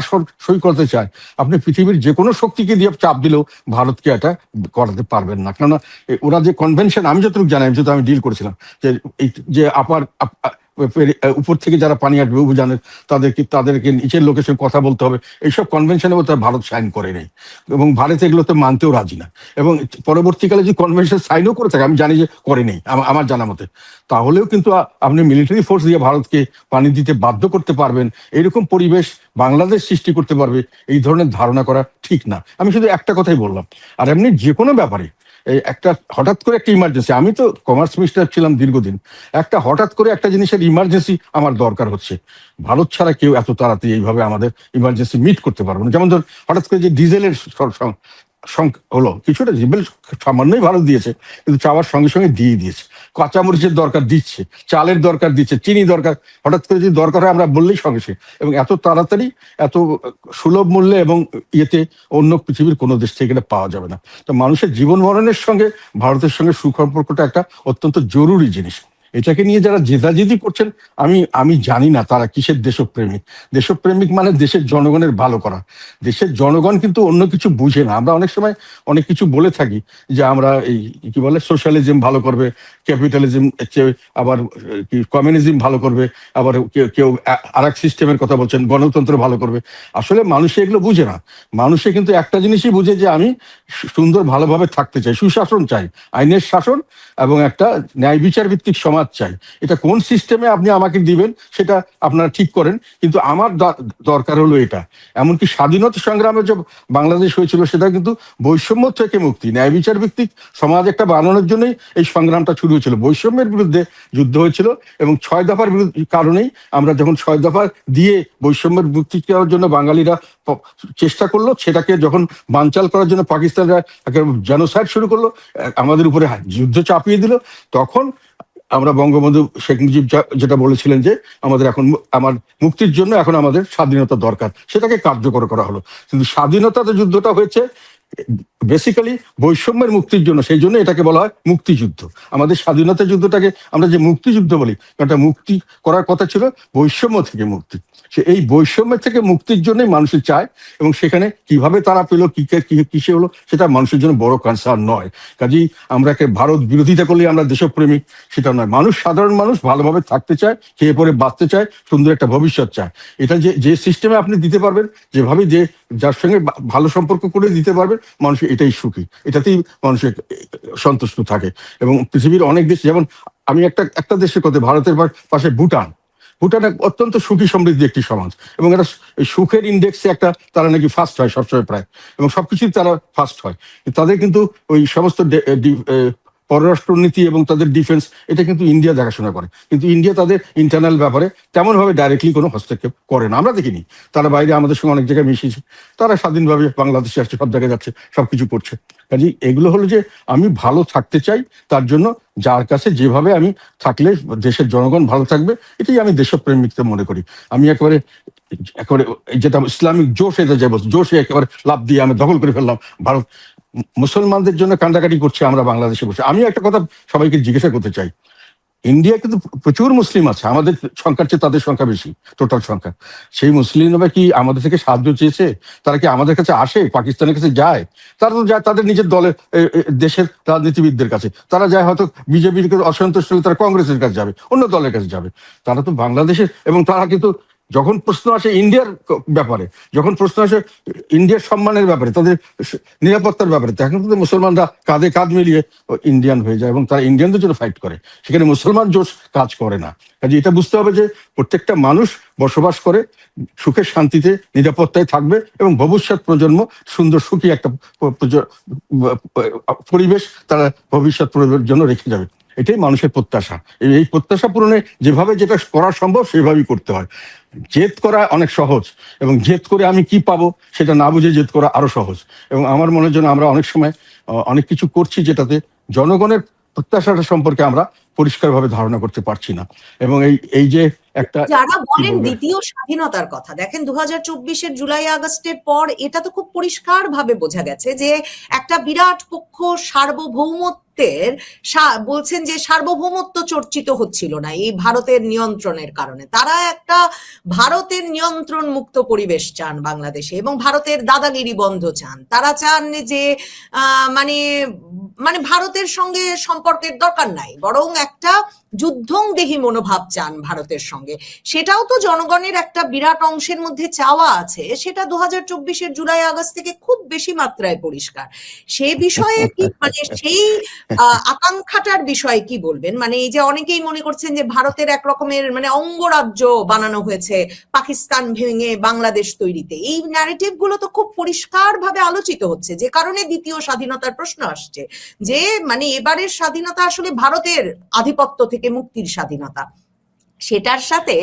সই করতে চায়, আপনি পৃথিবীর যে কোনো শক্তিকে দিয়ে চাপ দিলেও ভারতকে এটা করাতে পারবেন না। কেননা ওরা যে কনভেনশন, আমি যতটুকু জানি, যেহেতু আমি ডিল করেছিলাম, যে এই যে উপর থেকে যারা পানি আসবে অভিযানের, তাদেরকে নিচের লোকের সঙ্গে কথা বলতে হবে, এইসব কনভেনশনে ভারত সাইন করে নেই, এবং ভারত এগুলোতে মানতেও রাজি না। এবং পরবর্তীকালে যে কনভেনশন সাইনও করে থাকে, আমি জানি যে করে নেই আমার জানা মতে, তাহলেও কিন্তু আপনি মিলিটারি ফোর্স দিয়ে ভারতকে পানি দিতে বাধ্য করতে পারবেন, এরকম পরিবেশ বাংলাদেশ সৃষ্টি করতে পারবে, এই ধরনের ধারণা করা ঠিক না। আমি শুধু একটা কথাই বললাম। আর এমনি যে কোনো ব্যাপারে এই একটা হঠাৎ করে একটা ইমার্জেন্সি, আমি তো কমার্স মিনিস্টার ছিলাম দীর্ঘদিন, একটা হঠাৎ করে একটা জিনিসের ইমার্জেন্সি আমার দরকার হচ্ছে, ভারত ছাড়া কেউ এত তাড়াতাড়ি এইভাবে আমাদের ইমার্জেন্সি মিট করতে পারবে না। যেমন ধর হঠাৎ করে যে ডিজেলের হলো, কিছুটা জিবেল সামান্যই ভারত দিয়েছে, কিন্তু চাওয়ার সঙ্গে সঙ্গে দিয়ে দিয়েছে। কাঁচামরিচের দরকার দিচ্ছে, চালের দরকার দিচ্ছে, চিনি দরকার, হঠাৎ করে যদি দরকার হয় আমরা বললেই সঙ্গে সঙ্গে, এবং এত তাড়াতাড়ি এত সুলভ মূল্যে, এবং ইয়েতে অন্য পৃথিবীর কোনো দেশ থেকে এটা পাওয়া যাবে না। তো মানুষের জীবন মরণের সঙ্গে ভারতের সঙ্গে সুসম্পর্কটা একটা অত্যন্ত জরুরি জিনিস। এটাকে নিয়ে যারা জেদাজেদি করছেন, আমি জানি না তারা কিসের দেশপ্রেমিক। দেশপ্রেমিক মানে দেশের জনগণের ভালো করা। দেশের জনগণ কিন্তু অন্য কিছু বুঝে না। আমরা অনেক সময় অনেক কিছু বলে থাকি যে আমরা এই কি বলে সোশ্যালিজম ভালো করবে, ক্যাপিটালিজম, আবার কি কমিউনিজম ভালো করবে, আবার কেউ আর এক সিস্টেমের কথা বলছেন, গণতন্ত্র ভালো করবে। আসলে মানুষে এগুলো বুঝে না। মানুষে কিন্তু একটা জিনিসই বুঝে যে আমি সুন্দর ভালোভাবে থাকতে চাই, সুশাসন চাই, আইনের শাসন, এবং একটা ন্যায় বিচার ভিত্তিক সমাজ চাই। এটা কোন সিস্টেমে আপনি আমাকে দিবেন সেটা আপনারা ঠিক করেন, কিন্তু আমার দরকার হলো এটা। এমনকি স্বাধীনতা সংগ্রামে যে বাংলাদেশ হয়েছিল, সেটা কিন্তু বৈষম্য থেকে মুক্তি, ন্যায় বিচার ভিত্তিক সমাজ একটা বানানোর জন্যই এই সংগ্রামটা শুরু হয়েছিল। বৈষম্যের বিরুদ্ধে যুদ্ধ হয়েছিল, এবং 6 দফার কারণেই আমরা যখন 6 দফা দিয়ে বৈষম্যের মুক্তি দেওয়ার জন্য বাঙালিরা চেষ্টা করলো, সেটাকে যখন বানচাল করার জন্য পাকিস্তানরা জেনোসাইড শুরু করলো, আমাদের উপরে যুদ্ধ চাপিয়ে দিল, তখন আমরা বঙ্গবন্ধু শেখ মুজিব যেটা বলেছিলেন যে আমার মুক্তির জন্য এখন আমাদের স্বাধীনতা দরকার, সেটাকে কার্যকর করা হলো। কিন্তু স্বাধীনতাতে যুদ্ধটা হয়েছে বেসিক্যালি বৈষম্যের মুক্তির জন্য, সেই জন্য এটাকে বলা হয় মুক্তিযুদ্ধ। আমাদের স্বাধীনতা যুদ্ধটাকে আমরা যে মুক্তিযুদ্ধ বলি, এটা মুক্তি করার কথা ছিল বৈষম্য থেকে মুক্তি। এই বৈষম্যের থেকে মুক্তির জন্যই মানুষের চায়, এবং সেখানে কিভাবে তারা পেলো, কিসে হলো, সেটা মানুষের জন্য বড় কনসার্ন নয়। কাজেই আমরা ভারত বিরোধিতা করলে আমরা দেশপ্রেমিক, সেটা নয়। সাধারণ মানুষ ভালোভাবে থাকতে চায়, খেয়ে পরে বাঁচতে চায়, সুন্দর একটা ভবিষ্যৎ চায়। এটা যে সিস্টেমে আপনি দিতে পারবেন, যেভাবে যার সঙ্গে ভালো সম্পর্ক করে দিতে পারবেন, মানুষ এটাই সুখী, এটাতেই মানুষের সন্তুষ্ট থাকে। এবং পৃথিবীর অনেক দেশ, যেমন আমি একটা দেশের কথা, ভারতের পাশে ভুটান, অত্যন্ত সুখী সমৃদ্ধি একটি সমাজ, এবং এটা সুখের ইন্ডেক্সে তারা নাকি ফার্স্ট হয় সবসময় প্রায়, এবং সবকিছুই তারা ফার্স্ট হয়। তাদের কিন্তু ওই সমস্ত পররাষ্ট্রনীতি এবং তাদের ডিফেন্স, এটা কিন্তু ইন্ডিয়া দেখাশোনা করে, কিন্তু ইন্ডিয়া তাদের ইন্টারনাল ব্যাপারে তেমন ভাবে ডাইরেক্টলি কোনো হস্তক্ষেপ করে না। আমরা দেখিনি, তারা বাইরে আমাদের সঙ্গে অনেক জায়গায় মিশিয়েছে, তারা স্বাধীনভাবে বাংলাদেশে আসছে, সব জায়গায় যাচ্ছে, সবকিছু করছে। কাজেই এগুলো হলো যে আমি ভালো থাকতে চাই, তার জন্য যার কাছে যেভাবে আমি থাকলে দেশের জনগণ ভালো থাকবে, এটাই আমি দেশপ্রেমিকতে মনে করি। আমি একেবারে যেটা ইসলামিক জোশ, এটা যে জোশে একেবারে লাভ দিয়ে আমি দখল করে ফেললাম ভারত, মুসলমানদের জন্য কান্দাকাটি করছে আমরা বাংলাদেশে বসে। আমি একটা কথা সবাইকে জিজ্ঞাসা করতে চাই, ইন্ডিয়া কিন্তু প্রচুর মুসলিম আছে, আমাদের সংখ্যার চেয়ে তাদের সংখ্যা বেশি, টোটাল সংখ্যা। সেই মুসলিমরা কি আমাদের থেকে সাহায্য চেয়েছে? তারা কি আমাদের কাছে আসে, পাকিস্তানের কাছে যায়? তারা তো যায় তাদের নিজের দলের দেশের রাজনীতিবিদদের কাছে, তারা যায় হয়তো বিজেপির অসন্তুষ্ট হলে তারা কংগ্রেসের কাছে যাবে, অন্য দলের কাছে যাবে। তারা তো বাংলাদেশের, এবং তারা কিন্তু যখন প্রশ্ন আসে ইন্ডিয়ার ব্যাপারে, যখন প্রশ্ন আসে ইন্ডিয়ার সম্মানের ব্যাপারে, তাদের নিরাপত্তার ব্যাপারে, তখন কিন্তু মুসলমানরা কাঁধে কাঁধ মিলিয়ে ইন্ডিয়ান হয়ে যায় এবং তারা ইন্ডিয়ানদের জন্য ফাইট করে। সেখানে মুসলমান জোশ কাজ করে না। কাজে এটা বুঝতে হবে যে প্রত্যেকটা মানুষ বসবাস করে সুখে শান্তিতে নিরাপত্তায় থাকবে এবং ভবিষ্যৎ প্রজন্ম সুন্দর সুখী একটা পরিবেশ তারা ভবিষ্যৎ প্রজন্মের জন্য রেখে যাবে। এটাই মানুষের প্রত্যাশা। এই প্রত্যাশা পূরণে যেভাবে যেটা করা সম্ভব সেভাবেই করতে হয়। জেদ করা অনেক সহজ, এবং জেদ করে আমি কি পাবো সেটা না বুঝে জেদ করা আরো সহজ। এবং আমার মনে হয় যেন আমরা অনেক সময় অনেক কিছু করছি যেটাতে জনগণের প্রত্যাশাটা সম্পর্কে আমরা পরিষ্কারভাবে ধারণা করতে পারছি না। এবং এই যে একটা যারা বলেন দ্বিতীয় স্বাধীনতার কথা, দেখেন 2024-এর জুলাই আগস্টের পর এটা তো খুব পরিষ্কার ভাবে বোঝা গেছে যে একটা বিরাট পক্ষ সার্বভৌমত্বের বলছেন যে সার্বভৌমত্ব চর্চিত হচ্ছিল না এই ভারতের নিয়ন্ত্রণের কারণে। তারা একটা ভারতের নিয়ন্ত্রণ মুক্ত পরিবেশ চান বাংলাদেশে এবং ভারতের দাদাগিরি বন্ধ চান। তারা চান যে মানে মানে ভারতের সঙ্গে সম্পর্কের দরকার নাই, বরং একটা যুদ্ধংদেহী মনোভাব চান ভারতের সঙ্গে। সেটাও তো জনগণের একটা বিরাট অংশের মধ্যে চাওয়া আছে, সেটা 2024-এর জুলাই আগস্ট থেকে খুব বেশি মাত্রায় পরিষ্কার। সে বিষয়ে কি মানে সেই আকাঙ্ক্ষাটার বিষয়ে কি বলবেন? মানে এই যে অনেকেই মনে করছেন যে ভারতের এক রকমের মানে অঙ্গরাজ্য বানানো হয়েছে পাকিস্তান ভেঙে বাংলাদেশ তৈরিতে, এই ন্যারেটিভ গুলো তো খুব পরিষ্কার ভাবে আলোচিত হচ্ছে, যে কারণে দ্বিতীয় স্বাধীনতার প্রশ্ন আসছে যে মানে এবারের স্বাধীনতা আসলে ভারতের আধিপত্য থেকে মুক্তির স্বাধীনতা। সেটার সাথে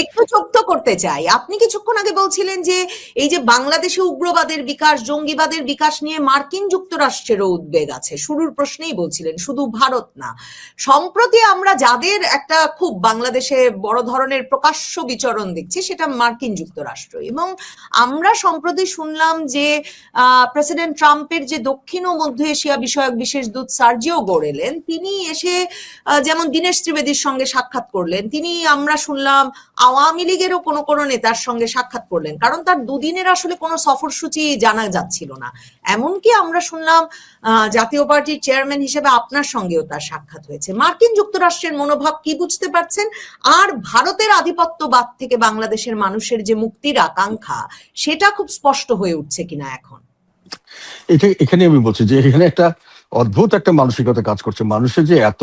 একটু যুক্ত করতে চাই। আপনি কিছুক্ষণ আগে বলছিলেন যে এই যে বাংলাদেশে উগ্রবাদের বিকাশ, জঙ্গিবাদের বিকাশ নিয়ে মার্কিন যুক্তরাষ্ট্রেরও উদ্বেগ আছে। শুরুর প্রশ্নেই বলছিলেন শুধু ভারত না। সম্প্রতি আমরা যাদের একটা খুব বাংলাদেশে বড় ধরনের প্রকাশ্য বিচরণ দেখছি সেটা মার্কিন যুক্তরাষ্ট্র। এবং আমরা সম্প্রতি শুনলাম যে প্রেসিডেন্ট ট্রাম্পের যে দক্ষিণ ও মধ্য এশিয়া বিষয়ক বিশেষ দূত সার্জিও বোরেলেন, তিনি এসে যেমন দীনেশ ত্রিবেদীর সঙ্গে সাক্ষাৎ করলেন, তিনি আমরা শুনলাম আওয়ামী লীগেরও কোনো নেতার সঙ্গে সাক্ষাৎ করলেন, কারণ তার দুদিনের আসলে কোনো সফরসূচি জানা যাচ্ছিল না। এমনকি আমরা শুনলাম জাতীয় পার্টির চেয়ারম্যান হিসেবে আপনার সঙ্গেও তার সাক্ষাৎ হয়েছে। মার্কিন যুক্তরাষ্ট্রের মনোভাব কি বুঝতে পারছেন? আর ভারতের আধিপত্যবাদ থেকে বাংলাদেশের মানুষের যে মুক্তির আকাঙ্ক্ষা সেটা খুব স্পষ্ট হয়ে উঠছে কিনা এখন? এখানে আমি বলছি যে এখানে একটা অদ্ভুত একটা মানসিকতা কাজ করছে। মানুষের যে এত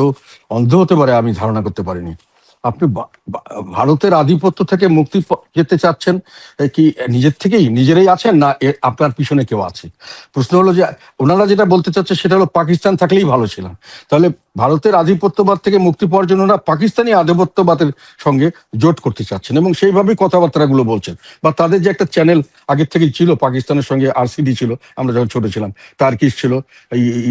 অন্ধ হতে পারে আমি ধারণা করতে পারিনি। আপনি ভারতের আধিপত্য থেকে মুক্তি যেতে চাচ্ছেন কি নিজের থেকেই, নিজেরাই আছেন না আপনার পিছনে কেউ আছে? প্রশ্ন হলো যে ওনারা যেটা বলতে চাচ্ছে সেটা হলো পাকিস্তান থাকলেই ভালো ছিলাম। তাহলে ভারতের আধিপত্যবাদ থেকে মুক্তি পাওয়ার জন্য ওনারা পাকিস্তানি আধিপত্যবাদের সঙ্গে জোট করতে চাচ্ছেন এবং সেইভাবেই কথাবার্তাগুলো বলছেন। বা তাদের যে একটা চ্যানেল আগের থেকেই ছিল পাকিস্তানের সঙ্গে, আরসিডি ছিল, আমরা যখন ছোট ছিলাম, টার্কিশ ছিল,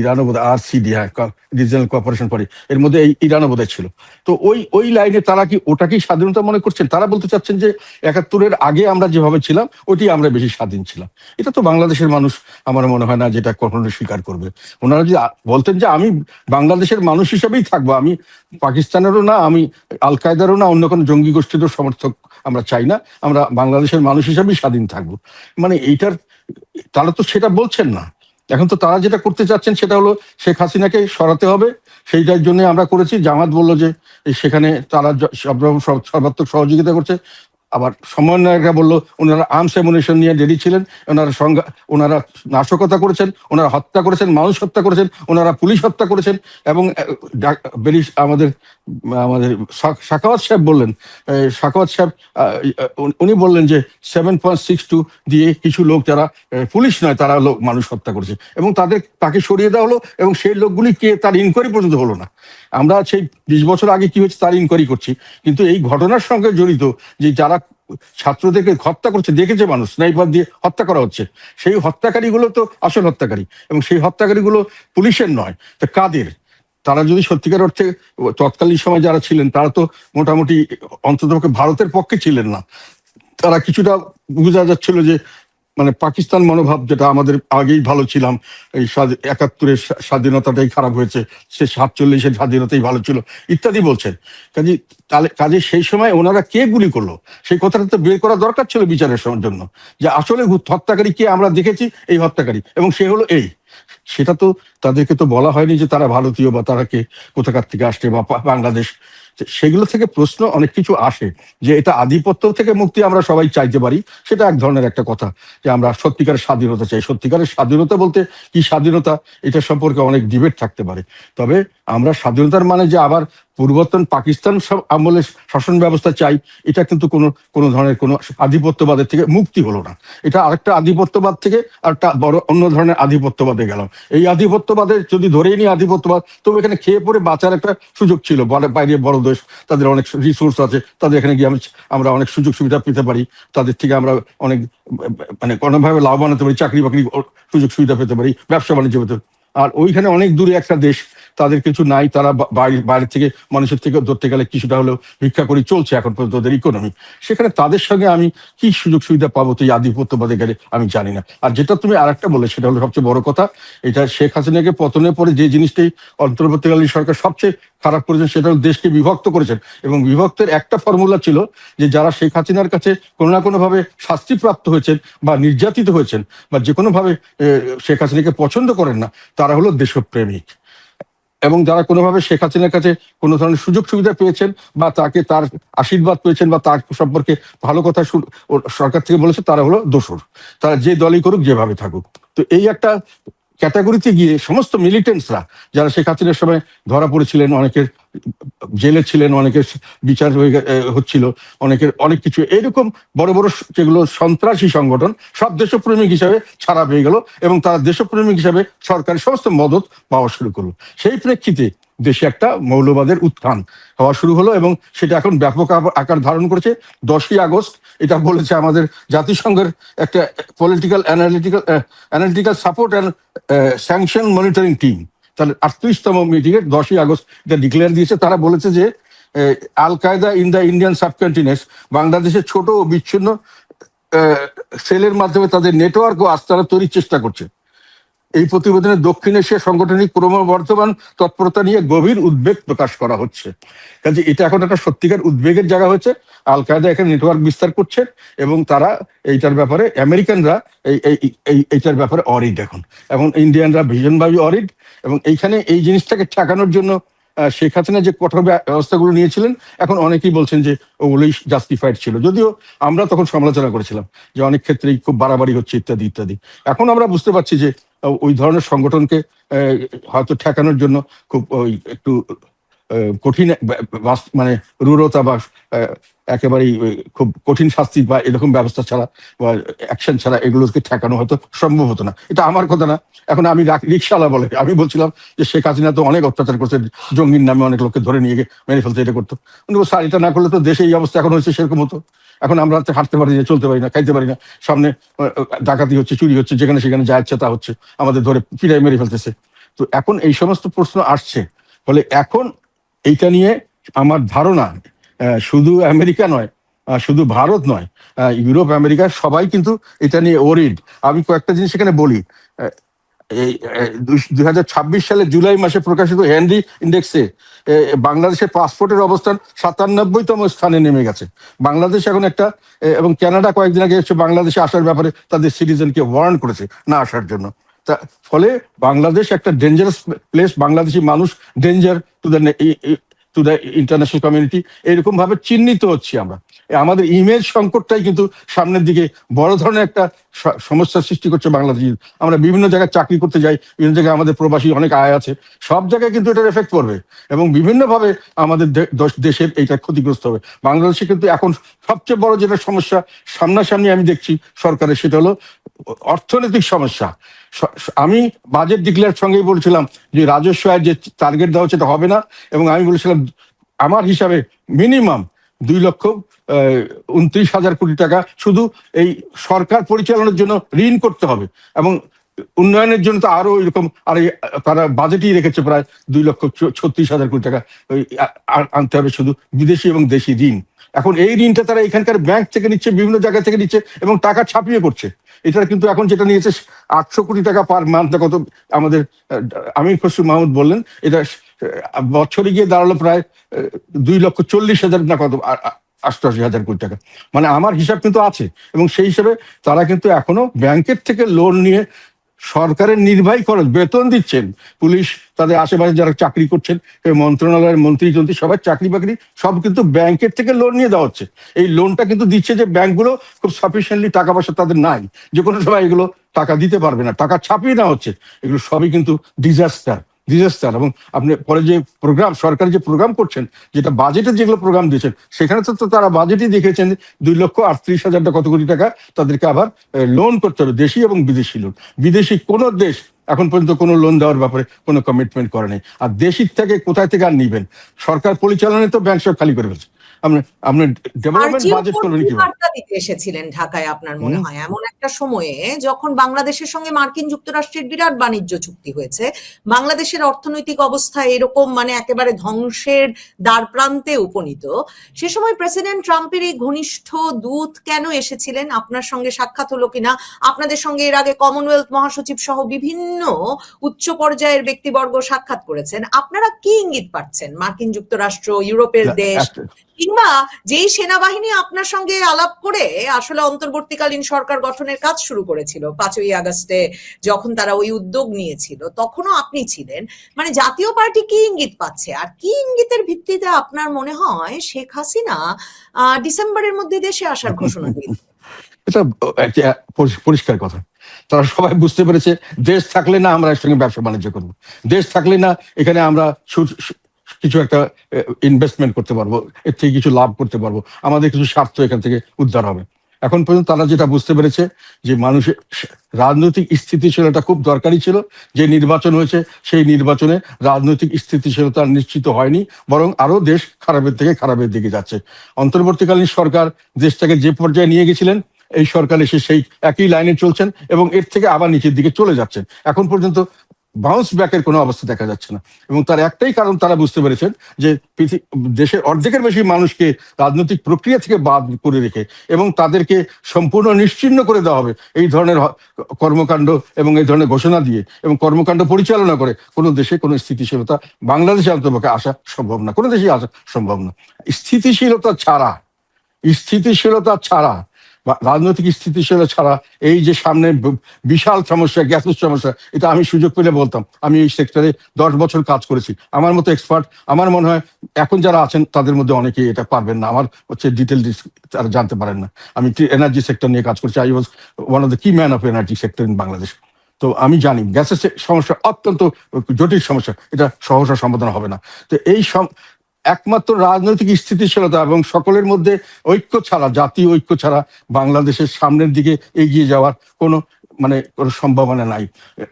ইরানও বোধহয় আরসিডি, হ্যাঁ, রিজনাল কোঅপারেশন পার্টি, এর মধ্যে এই ইরানও বোধহয় ছিল। তো ওই লাইনে তারা কি ওটাকেই স্বাধীনতা মনে করছেন? তারা বলতে চাচ্ছেন যে 71-এর আগে আমরা যেভাবে ছিলাম ওইটি আমরা বেশি স্বাধীন ছিলাম। এটা তো বাংলাদেশের মানুষ আমার মনে হয় না যেটা কখনো স্বীকার করবে। ওনারা যদি বলতেন যে আমি বাংলাদেশের মানুষ হিসেবেই থাকবো, আমি পাকিস্তানেরও না, আমি আল কায়দারও না, অন্য কোনো জঙ্গি গোষ্ঠীরও সমর্থক আমরা চাই না, আমরা বাংলাদেশের মানুষ হিসেবেই স্বাধীন থাকবো, মানে এইটার তারা তো সেটা বলছেন না। এখন তো তারা যেটা করতে চাচ্ছেন সেটা হলো শেখ হাসিনাকে সরাতে হবে। সেইটার জন্য আমরা করেছি। জামাত বললো যে সেখানে তারা সর্বাত্মক সহযোগিতা করছে। আবার সমন্বয়করা বললো ওনারা আর্মস অ্যামুনিশন নিয়ে রেডি ছিলেন, ওনারা নাশকতা করেছেন, ওনারা হত্যা করেছেন, মানুষ হত্যা করেছেন, ওনারা পুলিশ হত্যা করেছেন। এবং আমাদের সাখাওয়াত সাহেব বললেন, উনি বললেন যে 7.62 দিয়ে কিছু লোক যারা পুলিশ নয় তারা লোক মানুষ হত্যা করেছে এবং তাকে সরিয়ে দেওয়া হলো এবং সেই লোকগুলি কে তার ইনকোয়ারি পর্যন্ত হলো না। আমরা সেই 20 বছর আগে কি হয়েছে তার ইনকোয়ারি করছি, কিন্তু এই ঘটনার সঙ্গে জড়িত যে যারা ছাত্রদেরকে হত্যা করছে দেখেছে মানুষ, স্নাইপার দিয়ে হত্যা করা হচ্ছে, সেই হত্যাকারীগুলো তো আসল হত্যাকারী এবং সেই হত্যাকারীগুলো পুলিশের নয়, তো কাদের? তারা যদি সত্যিকার অর্থে তৎকালীন সময় যারা ছিলেন তারা তো মোটামুটি অন্ততপক্ষে ভারতের পক্ষে ছিলেন না। তারা কিছুটা বোঝা যাচ্ছিল যে মানে পাকিস্তান মনোভাব, যেটা আমাদের আগেই ভালো ছিলাম, এই 71-এর স্বাধীনতাটাই খারাপ হয়েছে, সে 47-এর স্বাধীনতাই ভালো ছিল ইত্যাদি বলছেন। কাজে কাজে সেই সময় ওনারা কে গুলি করলো সেই কথাটা তো বের করা দরকার ছিল বিচারের জন্য, যে আসলে হত্যাকারী কে, আমরা দেখেছি এই হত্যাকারী এবং সে হলো এই। সেটা তো তাদেরকে তো বলা হয়নি যে তারা ভারতীয় বা তারা কে কোথাকার থেকে আসছে বা বাংলাদেশ। সেগুলো থেকে প্রশ্ন অনেক কিছু আসে, যে এটা আধিপত্য থেকে মুক্তি আমরা সবাই চাইতে পারি, সেটা এক ধরনের একটা কথা, যে আমরা সত্যিকারের স্বাধীনতা চাই। সত্যিকারের স্বাধীনতা বলতে কি স্বাধীনতা, এটা সম্পর্কে অনেক ডিবেট থাকতে পারে। তবে আমরা স্বাধীনতার মানে যে আবার পূর্বতন পাকিস্তান সব আমলের শাসন ব্যবস্থা চাই, এটা কিন্তু কোনো ধরনের কোনো আধিপত্যবাদের থেকে মুক্তি হলো না। এটা আরেকটা আধিপত্যবাদ থেকে আরেকটা বড় অন্য ধরনের আধিপত্যবাদে গেলাম। এই আধিপত্যবাদে যদি ধরেই নি আধিপত্যবাদ, তবে এখানে খেয়ে পরে বাঁচার একটা সুযোগ ছিল। বাইরে বড় দেশ, তাদের অনেক রিসোর্স আছে, তাদের এখানে গিয়ে আমরা অনেক সুযোগ সুবিধা পেতে পারি, তাদের থেকে আমরা অনেক মানে কোনোভাবে লাভবান হতে পারি, চাকরি বাকরি সুযোগ সুবিধা পেতে পারি, ব্যবসা বাণিজ্য পেতে পারি। আর ওইখানে অনেক দূরে একটা দেশ, তাদের কিছু নাই, তারা বাইরে থেকে মানুষের থেকে ধরতে গেলে কিছুটা হলেও ভিক্ষা করে চলছে এখন পর্যন্ত ওদের ইকোনমি। সেখানে তাদের সঙ্গে আমি কি সুযোগ সুবিধা পাবো তো এই আধিপত্যবাদে গেলে, আমি জানি না। আর যেটা তুমি আরেকটা বলে, সেটা হলো সবচেয়ে বড় কথা, এটা শেখ হাসিনাকে পতনের পরে যে জিনিসটাই অন্তর্বর্তীকালীন সরকার সবচেয়ে খারাপ করেছেন, সেটা হলো দেশকে বিভক্ত করেছেন। এবং বিভক্তের একটা ফর্মুলা ছিল যে যারা শেখ হাসিনার কাছে কোনো না কোনোভাবে শাস্তিপ্রাপ্ত হয়েছেন বা নির্যাতিত হয়েছেন বা যে কোনোভাবে শেখ হাসিনাকে পছন্দ করেন না, তারা হলো দেশপ্রেমিক। এবং যারা কোনোভাবে শেখ হাসিনার কাছে কোনো ধরনের সুযোগ সুবিধা পেয়েছেন বা তাকে তার আশীর্বাদ পেয়েছেন বা তার সম্পর্কে ভালো কথা সরকার থেকে বলেছে, তারা হলো দোসর। তারা যে দলই করুক, যেভাবে থাকুক। তো এই একটা ক্যাটাগরিতে গিয়ে সমস্ত মিলিটেন্টসরা, যারা শেখ হাসিনার সময় ধরা পড়েছিলেন, অনেকের জেলে ছিলেন, অনেকের বিচার হচ্ছিল, অনেকের অনেক কিছু, এইরকম বড় বড় যেগুলো সন্ত্রাসী সংগঠন, সব দেশপ্রেমিক হিসাবে ছাড়া পেয়ে গেল এবং তারা দেশপ্রেমিক হিসাবে সরকারের সমস্ত মদত পাওয়া শুরু করলো। সেই প্রেক্ষিতে দেশে একটা মৌলবাদের উত্থান হওয়া শুরু হলো এবং সেটা এখন ব্যাপক আকার ধারণ করেছে। 10ই আগস্ট এটা বলেছে আমাদের জাতিসংঘের একটা political analytical support and sanction monitoring team, তাহলে 38তম মিটিং এর 10ই আগস্ট এটা ডিক্লেয়ার দিয়েছে। তারা বলেছে যে আল কায়দা ইন দ্য ইন্ডিয়ান সাবকন্টিনেন্ট, বাংলাদেশের ছোট ও বিচ্ছিন্ন সেলের মাধ্যমে তাদের নেটওয়ার্ক ও আস্তানা তৈরির চেষ্টা করছে। এই প্রতিবেদনে দক্ষিণ এশিয়া সাংগঠনিক ক্রমবর্ধমান তৎপরতা নিয়ে গভীর উদ্বেগ প্রকাশ করা হচ্ছে। কাজে এটা এখন একটা সত্যিকার উদ্বেগের জায়গা হয়েছে। আল কায়দা এখানে নেটওয়ার্ক বিস্তার করছে এবং তারা এইটার ব্যাপারে, আমেরিকানরা এইটার ব্যাপারে অরিড এখন, এবং ইন্ডিয়ানরা ভীষণভাবে অরিড। এবং এইখানে এই জিনিসটাকে ঠেকানোর জন্য শেখ হাসিনা যে কঠোর ব্যবস্থাগুলো নিয়েছিলেন, এখন অনেকেই বলছেন যে ওগুলোই জাস্টিফাইড ছিল, যদিও আমরা তখন সমালোচনা করেছিলাম যে অনেক ক্ষেত্রেই খুব বাড়াবাড়ি হচ্ছে ইত্যাদি ইত্যাদি। এখন আমরা বুঝতে পারছি যে ওই ধরনের সংগঠনকে হয়তো ঠেকানোর জন্য খুব ওই একটু কঠিন মানে রূঢ়তা বা একেবারেই খুব কঠিন শাস্তি বা এরকম ব্যবস্থা ছাড়া বা অ্যাকশন ছাড়া এগুলোকে ঠেকানো হয়তো সম্ভব হতো না। এটা আমার কথা না, এখন আমি রিক্সাওয়ালা বলে আমি বলছিলাম যে শেখ হাসিনা তো অনেক অত্যাচার করছে, জঙ্গির নামে অনেক লোককে ধরে নিয়ে গিয়ে মেরে ফেলতে, এটা করতো। কিন্তু স্যার এটা না করলে তো দেশে এই অবস্থা এখন হয়েছে সেরকম হতো। এখন আমরা হাঁটতে পারি না, চলতে পারি না, খাইতে পারি না, সামনে ডাকাতি হচ্ছে, চুরি হচ্ছে, যেখানে সেখানে যা ইচ্ছা তা হচ্ছে, আমাদের ধরে পিড়াই মেরে ফেলতেছে। তো এখন এই সমস্ত প্রশ্ন আসছে। ফলে এখন এইটা নিয়ে আমার ধারণা শুধু আমেরিকা নয়, শুধু ভারত নয়, ইউরোপ, আমেরিকা সবাই কিন্তু এটা নিয়ে ওরিড। আমি কয়েকটা জিনিস এখানে বলি। এই 2026 সালের জুলাই মাসে প্রকাশিত হেনরি ইন্ডেক্সে বাংলাদেশের পাসপোর্টের অবস্থান 97তম স্থানে নেমে গেছে। বাংলাদেশ এখন একটা, এবং কানাডা কয়েকদিন আগে এসে বাংলাদেশে আসার ব্যাপারে তাদের সিটিজেনকে ওয়ার্ন করেছে না আসার জন্য। তা ফলে বাংলাদেশ একটা ডেঞ্জারাস প্লেস, বাংলাদেশি মানুষ danger to the international community, এরকম ভাবে চিহ্নিত হচ্ছি আমরা। আমাদের ইমেজ সংকটটাই কিন্তু সামনের দিকে বড় ধরনের একটা সমস্যার সৃষ্টি করছে বাংলাদেশ। আমরা বিভিন্ন জায়গায় চাকরি করতে যাই, বিভিন্ন জায়গায় আমাদের প্রবাসী অনেক আয় আছে, সব জায়গায় কিন্তু এটার এফেক্ট পড়বে এবং বিভিন্নভাবে আমাদের দেশের এইটা ক্ষতিগ্রস্ত হবে। বাংলাদেশে কিন্তু এখন সবচেয়ে বড় যেটা সমস্যা সামনাসামনি আমি দেখছি সরকারের, সেটা হলো অর্থনৈতিক সমস্যা। আমি বাজেট ডিক্লেয়ার সঙ্গেই বলছিলাম যে রাজস্ব আয় যে টার্গেট দেওয়া হচ্ছে এটা হবে না, এবং আমি বলেছিলাম আমার হিসাবে মিনিমাম 2,29,000 কোটি টাকা শুধু এই সরকার পরিচালনার জন্য ঋণ করতে হবে, এবং উন্নয়নের জন্য তো আরো এরকম, আর তারা বাজেটেই রেখেছে প্রায় 2,36,000 কোটি টাকা আনতে হবে শুধু বিদেশি এবং দেশি ঋণ। এখন এই ঋণটা তারা এখানকার ব্যাংক থেকে নিচ্ছে, বিভিন্ন জায়গা থেকে নিচ্ছে এবং টাকা ছাপিয়ে করছে। এটা কিন্তু এখন যেটা নিয়েছে 800 কোটি টাকা পার মান্থ, কত আমাদের আমির খসরু মাহমুদ বললেন, এটা বছরে গিয়ে দাঁড়ালো প্রায় 2,40,000 না কত 88,000 কোটি টাকা। মানে আমার হিসাব কিন্তু আছে, এবং সেই হিসাবে তারা কিন্তু এখনো ব্যাংকের থেকে লোন নিয়ে সরকারের নির্বাহী খরচ বেতন দিচ্ছেন। পুলিশ, তাদের আশেপাশে যারা চাকরি করছেন, মন্ত্রণালয়ের মন্ত্রী যন্ত্রী সবাই চাকরি বাকরি সব কিন্তু ব্যাংকের থেকে লোন নিয়ে দেওয়া হচ্ছে। এই লোনটা কিন্তু দিচ্ছে যে ব্যাংকগুলো খুব সাফিসিয়েন্টলি টাকা পয়সা তাদের নাই, যে কোনো সময় এগুলো টাকা দিতে পারবে না, টাকা ছাপিয়ে নেওয়া হচ্ছে। এগুলো সবই কিন্তু ডিজাস্টার। এবং আপনি পরে যে প্রোগ্রাম, সরকার যে প্রোগ্রাম করছেন, যেটা বাজেটে যেগুলো প্রোগ্রাম দিয়েছেন, সেখানে তো তারা বাজেটই দেখেছেন 2,38,000 কত কোটি টাকা তাদেরকে আবার লোন করতে হবে, দেশি এবং বিদেশি লোন। বিদেশি কোনো দেশ এখন পর্যন্ত কোনো লোন দেওয়ার ব্যাপারে কোনো কমিটমেন্ট করে নেই। আর দেশির থেকে কোথায় থেকে আর নিবেন? সরকার পরিচালনায় তো ব্যাংক সব খালি করে ফেলছে। আপনি ডেভেলপমেন্ট বাজেট করবেন কি? বার্তা দিতে এসেছিলেন ঢাকায় আপনার মনে হয় এমন একটা সময়ে, যখন বাংলাদেশের সঙ্গে মার্কিন যুক্তরাষ্ট্রের বিরাট বাণিজ্য চুক্তি হয়েছে, বাংলাদেশের অর্থনৈতিক অবস্থা এরকম মানে একেবারে ধ্বংসের দ্বার প্রান্তে উপনীত, সে সময় প্রেসিডেন্ট ট্রাম্পের এই ঘনিষ্ঠ দূত কেন এসেছিলেন? আপনার সঙ্গে সাক্ষাৎ হলো কিনা? আপনাদের সঙ্গে এর আগে কমনওয়েলথ মহাসচিব সহ বিভিন্ন উচ্চ পর্যায়ের ব্যক্তিবর্গ সাক্ষাৎ করেছেন। আপনারা কি ইঙ্গিত পাচ্ছেন মার্কিন যুক্তরাষ্ট্র, ইউরোপের দেশ, কিংবা যেই সেনাবাহিনী আপনার সঙ্গে আলাপ করে আসলে অন্তর্বর্তীকালীন সরকার গঠনের কাজ শুরু করেছিল 5ই আগস্টে, যখন তারা ওই উদ্যোগ নিয়েছিল, তখনও আপনি ছিলেন। মানে জাতীয় পার্টি কি ইঙ্গিত পাচ্ছে, আর কি ইঙ্গিতের ভিত্তিতে আপনার মনে হয় শেখ হাসিনা ডিসেম্বরের মধ্যে দেশে আসার ঘোষণা দিয়েছে? এটা একটা পরিষ্কার কথা। তারা সবাই বুঝতে পেরেছে, দেশ থাকলে না আমরা এর সঙ্গে ব্যবসা বাণিজ্য করবো, দেশ থাকলে না এখানে আমরা কিছু একটা ইনভেস্টমেন্ট করতে পারবো, এর থেকে কিছু লাভ করতে পারবো, আমাদের কিছু স্বার্থ এখান থেকে উদ্ধার হবে। এখন পর্যন্ত তারা যেটা বুঝতে পেরেছে যে মানুষের রাজনৈতিক স্থিতিশীলতা খুব দরকারি ছিল। যে নির্বাচন হয়েছে, সেই নির্বাচনে রাজনৈতিক স্থিতিশীলতা নিশ্চিত হয়নি, বরং আরো দেশ খারাপের থেকে খারাপের দিকে যাচ্ছে। অন্তর্বর্তীকালীন সরকার দেশটাকে যে পর্যায়ে নিয়ে গেছিলেন, এই সরকার এসে সেই একই লাইনে চলছেন এবং এর থেকে আবার নিচের দিকে চলে যাচ্ছেন। এখন পর্যন্ত বাউন্স ব্যাকের কোনো অবস্থা দেখা যাচ্ছে না, এবং তার একটাই কারণ, তারা বুঝতে পেরেছেন যে দেশের অর্ধেকের বেশি মানুষকে রাজনৈতিক প্রক্রিয়া থেকে বাদ করে রেখে এবং তাদেরকে সম্পূর্ণ নিশ্চিহ্ন করে দেওয়া হবে এই ধরনের কর্মকাণ্ড এবং এই ধরনের ঘোষণা দিয়ে এবং কর্মকাণ্ড পরিচালনা করে কোনো দেশে কোনো স্থিতিশীলতা বাংলাদেশে অন্তর্পক্ষে আসা সম্ভব না, কোনো দেশেই আসা সম্ভব না। স্থিতিশীলতা ছাড়া রাজনৈতিক স্থিতিশীলতা ছাড়া এই যে সামনে বিশাল সমস্যা, গ্যাসের সমস্যা, এটা আমি সুযোগ পেলে বলতাম। আমি এই সেক্টরে 10 বছর কাজ করেছি। আমার মতো এক্সপার্ট, আমার মনে হয় এখন যারা আছেন তাদের মধ্যে অনেকেই এটা পারবেন না, আমার হচ্ছে ডিটেল তারা জানতে পারেন না। আমি এনার্জি সেক্টর নিয়ে কাজ করছি, I was one of the key man of energy sector in Bangladesh. তো আমি জানি গ্যাসের সমস্যা অত্যন্ত জটিল সমস্যা, এটা সহসা সমাধান হবে না। তো এই একমাত্র রাজনৈতিক স্থিতিশীলতা এবং সকলের মধ্যে ঐক্য ছাড়া, জাতীয় ঐক্য ছাড়া বাংলাদেশের সামনের দিকে এগিয়ে যাওয়ার কোনো সম্ভাবনা নাই।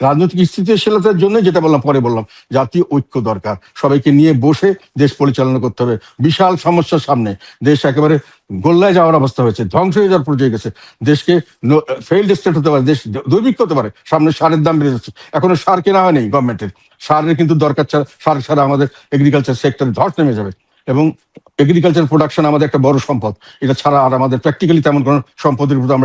রাজনৈতিক স্থিতিশীলতার জন্য, যেটা বললাম, পরে বললাম, জাতীয় ঐক্য দরকার। সবাইকে নিয়ে বসে দেশ পরিচালনা করতে হবে। বিশাল সমস্যার সামনে দেশ একেবারে গোল্লায় যাওয়ার অবস্থা হয়েছে, ধ্বংস হয়ে যাওয়ার পর্যায়ে গেছে। দেশকে ফেইল্ড স্টেট হতে পারে, দেশ দুর্ভিক্ষ হতে পারে। সামনে সারের দাম বেড়ে যাচ্ছে, এখনো সার কেনা হয়নি গভর্নমেন্টের। সারের কিন্তু দরকার সার ছাড়া আমাদের এগ্রিকালচার সেক্টরে ধস নেমে যাবে, এবং এগ্রিকালচার প্রোডাকশন আমাদের একটা বড় সম্পদ। এটা ছাড়া আর আমাদের প্র্যাকটিক্যালি তেমন কোনো সম্পদের উপর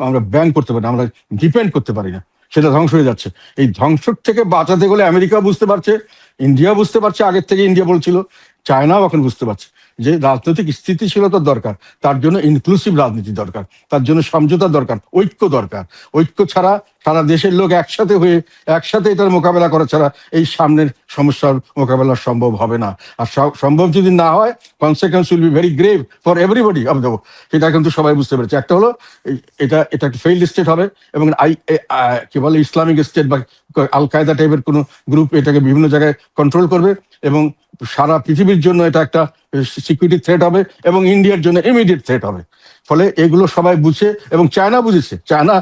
আমরা ব্যাংক করতে পারি না, আমরা ডিপেন্ড করতে পারি না, সেটা ধ্বংস হয়ে যাচ্ছে। এই ধ্বংস থেকে বাঁচাতে গেলে আমেরিকা বুঝতে পারছে, ইন্ডিয়া বুঝতে পারছে, আগের থেকে ইন্ডিয়া বলছিল, চায়নাও এখন বুঝতে পারছে যে রাজনৈতিক স্থিতিশীলতার দরকার, তার জন্য ইনক্লুসিভ রাজনীতি দরকার, তার জন্য সমঝোতা দরকার, ঐক্য দরকার। ঐক্য ছাড়া সারা দেশের লোক একসাথে হয়ে একসাথে এটার মোকাবেলা করা ছাড়া এই সামনের সমস্যার মোকাবেলা সম্ভব হবে না। আর সম্ভব যদি না হয়, consequence will be very grave for everybody of the. সেটা কিন্তু সবাই বুঝতে পেরেছে। একটা হলো এটা একটা ফেইল্ড স্টেট হবে, এবং কি বলে ইসলামিক স্টেট বা আল কায়দা টাইপের কোনো গ্রুপ এটাকে বিভিন্ন জায়গায় কন্ট্রোল করবে, এবং সারা পৃথিবীর জন্য এটা একটা সিকিউরিটি থ্রেট হবে, এবং ইন্ডিয়ার জন্য ইমিডিয়েট থ্রেট হবে। ফলে এগুলো সবাই বুঝে, এবং চায়না বুঝেছে। চায়না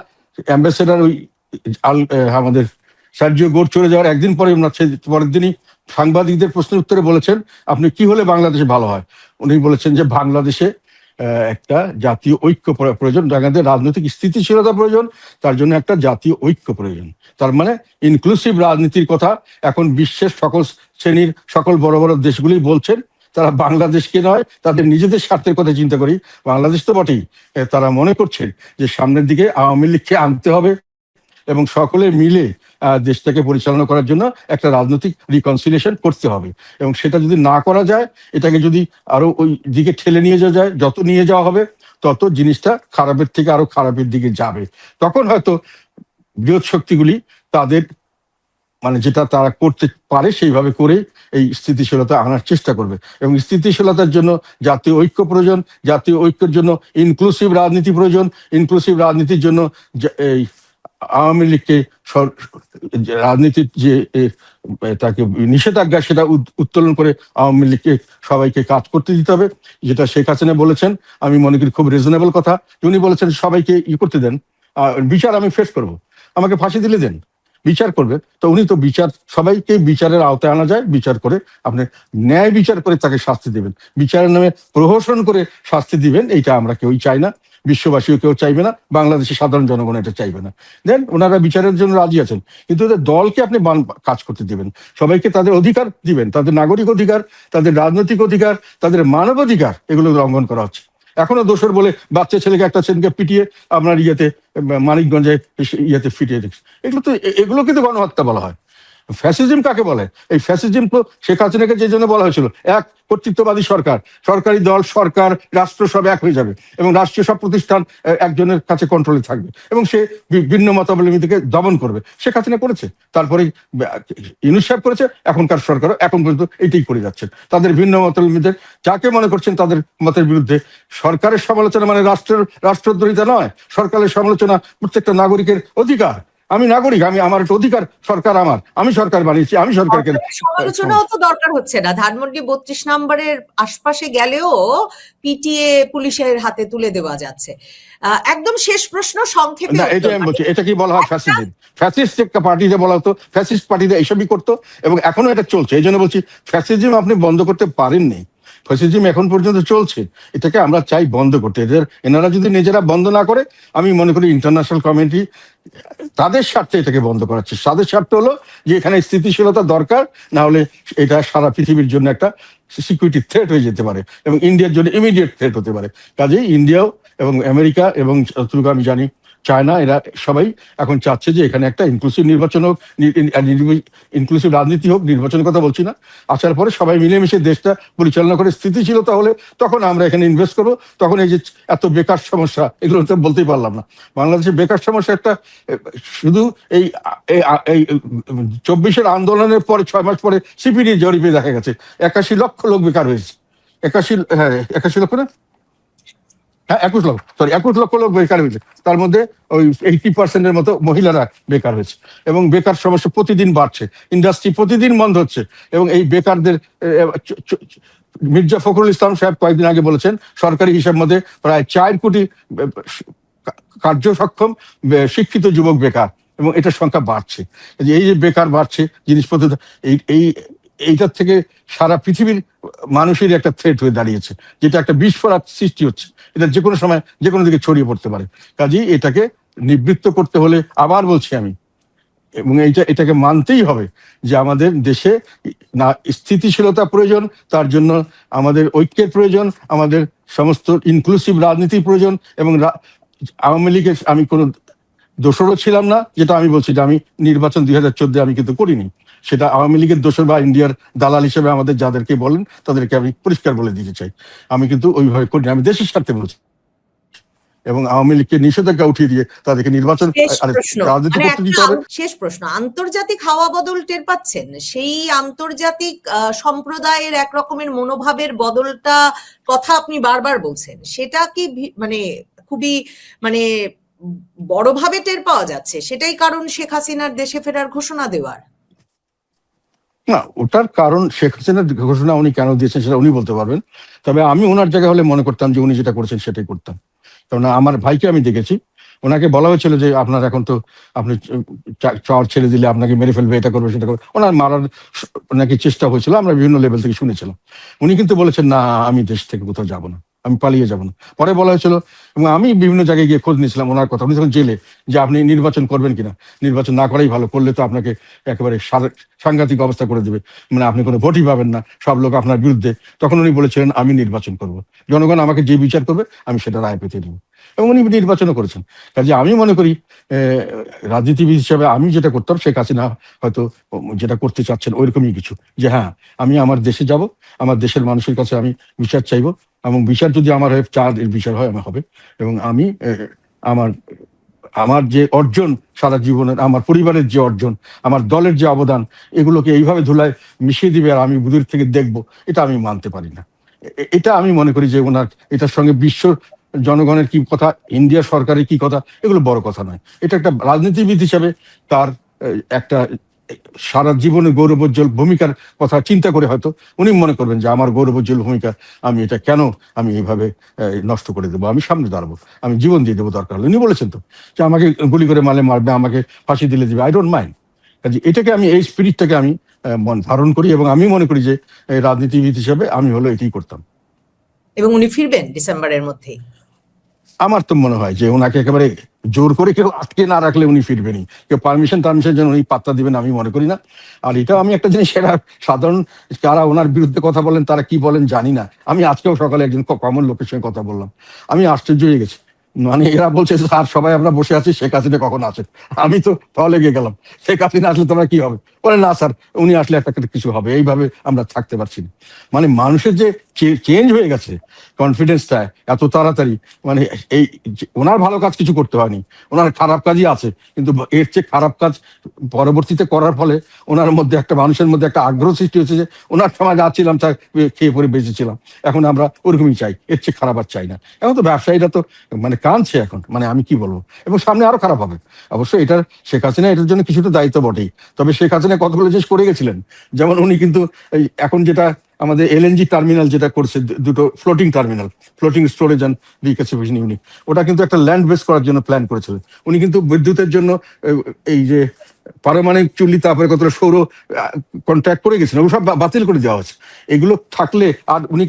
অ্যাম্বাসেডার ওই আমাদের সার্জিও গোর চলে যাওয়ার একদিন পরে, পরের দিনই সাংবাদিকদের প্রশ্নের উত্তরে বলেছেন, আপনি কি হলে বাংলাদেশে ভালো হয়? উনি বলেছেন যে বাংলাদেশে একটা জাতীয় ঐক্য প্রয়োজন, যাদের রাজনৈতিক স্থিতিশীলতা প্রয়োজন, তার জন্য একটা জাতীয় ঐক্য প্রয়োজন। তার মানে ইনক্লুসিভ রাজনীতির কথা এখন বিশ্বের সকল শ্রেণীর সকল বড় বড় দেশগুলি বলছেন। তারা বাংলাদেশকে নয়, তাদের নিজেদের স্বার্থের কথা চিন্তা করি। বাংলাদেশ তো বটেই, তারা মনে করছেন যে সামনের দিকে আওয়ামী লীগকে আনতে হবে এবং সকলে মিলে দেশটাকে পরিচালনা করার জন্য একটা রাজনৈতিক রিকনসিলিয়েশন করতে হবে। এবং সেটা যদি না করা যায়, এটাকে যদি আরো ওই দিকে ঠেলে নিয়ে যাওয়া যায়, যত নিয়ে যাওয়া হবে তত জিনিসটা খারাপের থেকে আরো খারাপের দিকে যাবে। তখন হয়তো বৃহৎ শক্তিগুলি তাদের মানে যেটা তারা করতে পারে সেইভাবে করে এই স্থিতিশীলতা আনার চেষ্টা করবে। এবং স্থিতিশীলতার জন্য জাতীয় ঐক্য প্রয়োজন, জাতীয় ঐক্যের জন্য ইনক্লুসিভ রাজনীতি প্রয়োজন, ইনক্লুসিভ রাজনীতির জন্য এই আওয়ামী লীগকে রাজনীতির যে তাকে নিষেধাজ্ঞা সেটা উত্তোলন করে আওয়ামী লীগকে সবাইকে কাজ করতে দিতে হবে, যেটা শেখ হাসিনা বলেছেন। আমি মনে করি খুব রিজনেবল কথা। উনি বলেছেন সবাইকে করতে দেন, বিচার আমি ফেস করব, আমাকে ফাঁসি দিলে দেন, বিচার করবে। তো উনি তো বিচার, সবাইকে বিচারের আওতায় আনা যায়, বিচার করে আপনি ন্যায় বিচার করে তাকে শাস্তি দিবেন। বিচারের নামে প্রহসন করে শাস্তি দিবেন, এইটা আমরা কেউই চাই না, বিশ্ববাসীও কেউ চাইবে না, বাংলাদেশের সাধারণ জনগণ এটা চাইবে না। দেন ওনারা বিচারের জন্য রাজি আছেন, কিন্তু ওদের দলকে আপনি কাজ করতে দিবেন, সবাইকে তাদের অধিকার দিবেন, তাদের নাগরিক অধিকার, তাদের রাজনৈতিক অধিকার, তাদের মানবাধিকার, এগুলো লঙ্ঘন করা হচ্ছে। এখনো দোষর বলে বাচ্চা ছেলেকে, একটা ছেলেকে পিটিয়ে আপনার মানিকগঞ্জে ফিটিয়ে দিচ্ছে। এগুলো কিন্তু গণহত্যা বলা হয়। ফ্যাসিজম কাকে বলে? এই ফ্যাসিজম তো শেখ হাসিনাকে যে জন্য বলা হয়েছিল, এক কর্তৃত্ববাদী সরকার, সরকারি দল, সরকার, রাষ্ট্র সব এক হয়ে যাবে এবং রাষ্ট্রীয় সব প্রতিষ্ঠান একজনের কাছে কন্ট্রোলে থাকবে এবং সে ভিন্ন মতাবলম্বীদেরকে দমন করবে। শেখ হাসিনা করেছে, তারপরে ইউনূস সাহেব করেছে, এখনকার সরকারও এখন পর্যন্ত এইটাই করে যাচ্ছেন। তাদের ভিন্ন মতাবলম্বীদের যাকে মনে করছেন তাদের মতের বিরুদ্ধে সরকারের সমালোচনা মানে রাষ্ট্রদ্রোহিতা নয়, সরকারের সমালোচনা প্রত্যেকটা নাগরিকের অধিকার। আমি নাগরিক, আমার একটা অধিকার, সরকার আমার, আমি সরকার বানিয়েছি, আমি সরকারকে। সমালোচনাও তো দরকার হচ্ছে না, ধানমন্ডি 32 নম্বরের আশপাশে গেলেও পিটিএ পুলিশের হাতে তুলে দেওয়া যাচ্ছে। একদম শেষ প্রশ্ন, সংক্ষেপে। এটা আমি বলছি, এটা কি বলা হয় ফ্যাসিজম? ফ্যাসিস্ট পার্টিতে বলা হতো, ফ্যাসিস্ট পার্টিতে এইসবই করতো এবং এখনো এটা চলছে। এই জন্য বলছি ফ্যাসিজম আপনি বন্ধ করতে পারেননি, ফ্যাসিজম এখন পর্যন্ত চলছে, এটাকে আমরা চাই বন্ধ করতে। এনারা যদি নিজেরা বন্ধ না করে, আমি মনে করি ইন্টারন্যাশনাল কমিউনিটি তাদের স্বার্থে এটাকে বন্ধ করাচ্ছে। তাদের স্বার্থ হলো যে এখানে স্থিতিশীলতা দরকার, না হলে এটা সারা পৃথিবীর জন্য একটা সিকিউরিটি থ্রেট হয়ে যেতে পারে এবং ইন্ডিয়ার জন্য ইমিডিয়েট থ্রেট হতে পারে। কাজেই ইন্ডিয়াও এবং আমেরিকা এবং যতটুকু আমি জানি চায়না, এরা সবাই এখন চাচ্ছে যে এখানে একটা ইনক্লুসিভ নির্বাচন হোক, ইনক্লুসিভ রাজনীতি হোক, নির্বাচনের কথা বলছি না, আসার পরে সবাই মিলেমিশে দেশটা পরিচালনা করে স্থিতিশীলতা হলে তখন আমরা এখানে ইনভেস্ট করবো। তখন এই যে এত বেকার সমস্যা, এগুলো তো বলতেই পারলাম না। বাংলাদেশের বেকার সমস্যা একটা শুধু এই 24-এর আন্দোলনের পরে 6 মাস পরে সিপিডি জরিপে দেখা গেছে 81 লক্ষ লোক বেকার হয়েছে। 81 লক্ষ না, হ্যাঁ 21 লক্ষ লোক বেকার হয়েছে। তার মধ্যে ওই 80% মতো মহিলারা বেকার হয়েছে এবং বেকার সমস্যা প্রতিদিন বাড়ছে, ইন্ডাস্ট্রি প্রতিদিন বন্ধ হচ্ছে এবং এই বেকারদের মির্জা ফখরুল ইসলাম সাহেব কয়েকদিন আগে বলেছেন সরকারি হিসাব মধ্যে প্রায় 4 কোটি কার্যসক্ষম শিক্ষিত যুবক বেকার এবং এটার সংখ্যা বাড়ছে। এই যে বেকার বাড়ছে, জিনিসপত্র এইটার থেকে সারা পৃথিবীর মানুষের একটা থ্রেট হয়ে দাঁড়িয়েছে, যেটা একটা বিস্ফোরক সৃষ্টি হচ্ছে, এটা যে কোনো সময় যে কোনো দিকে ছড়িয়ে পড়তে পারে। কাজেই এটাকে নিবৃত্ত করতে হলে আবার বলছি আমি, এবং এটাকে মানতেই হবে যে আমাদের দেশে না স্থিতিশীলতা প্রয়োজন, তার জন্য আমাদের ঐক্যের প্রয়োজন, আমাদের সমস্ত ইনক্লুসিভ রাজনীতির প্রয়োজন। এবং আওয়ামী লীগের আমি কোনো দোষরও ছিলাম না, যেটা আমি বলছি যে আমি নির্বাচন 2014 আমি কিন্তু করিনি, সেটা আওয়ামী লীগের দোষর বা ইন্ডিয়ার দালাল হিসেবে আমাদের যাদেরকে বলেন তাদেরকে আমি পরিষ্কার বলে দিতে চাই, আমি কিন্তু ওইভাবে করিনি, আমি দেশের স্বার্থে বলছি। এবং আওয়ামী লীগকে নিষেধাজ্ঞা উঠিয়ে দিয়ে তাদেরকে নির্বাচন রাজনীতি করতে দিতে হবে। শেষ প্রশ্ন, আন্তর্জাতিক হাওয়া বদল টের পাচ্ছেন? সেই আন্তর্জাতিক সম্প্রদায়ের এক রকমের মনোভাবের বদলটা কথা আপনি বারবার বলছেন, সেটা কি মানে খুবই মানে বড়ভাবে টের পাওয়া যাচ্ছে? সেটাই কারণ শেখ হাসিনার দেশে ফেরার ঘোষণা দেওয়ার? না, ওটার কারণ শেখ হাসিনার ঘোষণা উনি কেন দিয়েছেন সেটা উনি বলতে পারবেন। তবে আমি ওনার জায়গায় হলে মনে করতাম যে উনি যেটা করেছেন সেটাই করতাম। কারণ আমার ভাইকে আমি দেখেছি, ওনাকে বলা হয়েছিল যে আপনার এখন তো আপনি চর ছেড়ে দিলে আপনাকে মেরে ফেলবে, এটা করবে সেটা করবে, ওনার মারার নাকি চেষ্টা হয়েছিল, আমরা বিভিন্ন লেভেল থেকে শুনেছিলাম। উনি কিন্তু বলেছেন না, আমি দেশ থেকে কোথাও যাবো না, আমি পালিয়ে যাব না। পরে বলা হয়েছিল, এবং আমি বিভিন্ন জায়গায় গিয়ে খোঁজ নিয়েছিলাম ওনার কথা, উনি তখন জেলে, যে আপনি নির্বাচন করবেন কিনা, নির্বাচন না করাই ভালো, করলে তো আপনাকে একেবারে সাংঘাতিক অবস্থা করে দেবে, মানে আপনি কোনো ভোটই পাবেন না, সব লোক আপনার বিরুদ্ধে। তখন উনি বলেছিলেন আমি নির্বাচন করব, জনগণ আমাকে যে বিচার করবে আমি সেটা রায় পেতে দেবো, এবং উনি নির্বাচনও করেছেন। কাজে আমি মনে করি রাজনীতিবিদ হিসাবে আমি যেটা করতাম, শেখ হাসিনা হয়তো যেটা করতে চাচ্ছেন ওইরকমই কিছু, যে হ্যাঁ আমি আমার দেশে যাব, আমার দেশের মানুষের কাছে আমি বিচার চাইবো, এবং বিচার যদি আমার হয়ে চাঁদ এর বিচার হয় আমার হবে, এবং আমি আমার আমার যে অর্জন সারা জীবনের, আমার পরিবারের যে অর্জন, আমার দলের যে অবদান, এগুলোকে এইভাবে ধুলায় মিশিয়ে দিবে আর আমি দূর থেকে দেখবো, এটা আমি মানতে পারি না। এটা আমি মনে করি যে ওনার এটার সঙ্গে বিশ্ব জনগণের কি কথা, ইন্ডিয়া সরকারের কি কথা, এগুলো বড় কথা নয়। এটা একটা রাজনীতিবিদ হিসাবে তার একটা সারা জীবনের গৌরবোজ্জ্বল ভূমিকার কথা চিন্তা করে হয়তো উনি মনে করবেন যে আমার গৌরবোজ্জ্বল ভূমিকা, আমি এটা কেন আমি এইভাবে নষ্ট করে দেবো, আমি সামনে দাঁড়াবো, আমি জীবন দিয়ে দেবো দরকার হলে। উনি বলেছেন তো যে আমাকে গুলি করে মারবে, আমাকে ফাঁসি দিলে দিবে, আই ডোন্ট মাইন্ড। কাজে এটাকে আমি, এই স্পিরিটটাকে আমি মন ধারণ করি, এবং আমি মনে করি যে রাজনীতিবিদ হিসেবে আমি হলো এটাই করতাম। এবং উনি ফিরবেন ডিসেম্বরের মধ্যেই? আমার তো মনে হয় যে ওনাকে একেবারে জোর করে কেউ আটকে না রাখলে উনি ফিরবেনই, কেউ পারমিশন জন্য উনি পাত্তা দিবেন আমি মনে করি না। আর এটাও আমি একটা জিনিস, সেটা সাধারণ যারা ওনার বিরুদ্ধে কথা বলেন তারা কি বলেন জানি না, আমি আজকেও সকালে একজন কমন লোকের সঙ্গে কথা বললাম, আমি আশ্চর্য হয়ে গেছি। মানে এরা বলছে স্যার সবাই আমরা বসে আছি, শেখ হাসিনা কখন আসে, আমি তো তাহলে গিয়ে গেলাম, শেখ হাসিনা আসলে তোমরা কি হবে, বলে না স্যার উনি আসলে একটা কিছু হবে, এইভাবে আমরা থাকতে পারছি না। মানে মানুষের যে চেঞ্জ হয়ে গেছে, কনফিডেন্সটা এত তাড়াতাড়ি, মানে এই ওনার ভালো কাজ কিছু করতে হয়নি, ওনার খারাপ কাজই আছে, কিন্তু এর চেয়ে খারাপ কাজ পরবর্তীতে করার ফলে ওনার মধ্যে একটা, মানুষের মধ্যে একটা আগ্রহ সৃষ্টি হয়েছে, যে ওনার সময় যা ছিলাম তা খেয়ে পরে বেঁচেছিলাম, এখন আমরা ওরকমই চাই, এর চেয়ে খারাপ আর চাই না। এখন তো ব্যবসায়ীরা তো মানে কাঁদছে এখন, মানে আমি কি বলবো, এবং সামনে আরো খারাপ হবে অবশ্যই। এটা শেখ হাসিনা এটার জন্য কিছুটা দায়িত্ব বটেই, তবে শেখ হাসিনা কতগুলো জিনিস করে গেছিলেন, যেমন উনি কিন্তু এখন যেটা আমাদের এলএনজি টার্মিনাল যেটা করছে, দুটো floating terminal, floating storage and reclassification unit, ওটা কিন্তু একটা ল্যান্ড বেস করার জন্য প্ল্যান করেছিলেন উনি। কিন্তু বিদ্যুতের জন্য এই যে পারমাণবিক চুল্লি, তারপরে কতটা সৌর কন্ট্রাক্ট করে গেছিলেন, ওগুলো সব বাতিল করে দেওয়া হচ্ছে। এগুলো থাকলে আর উনি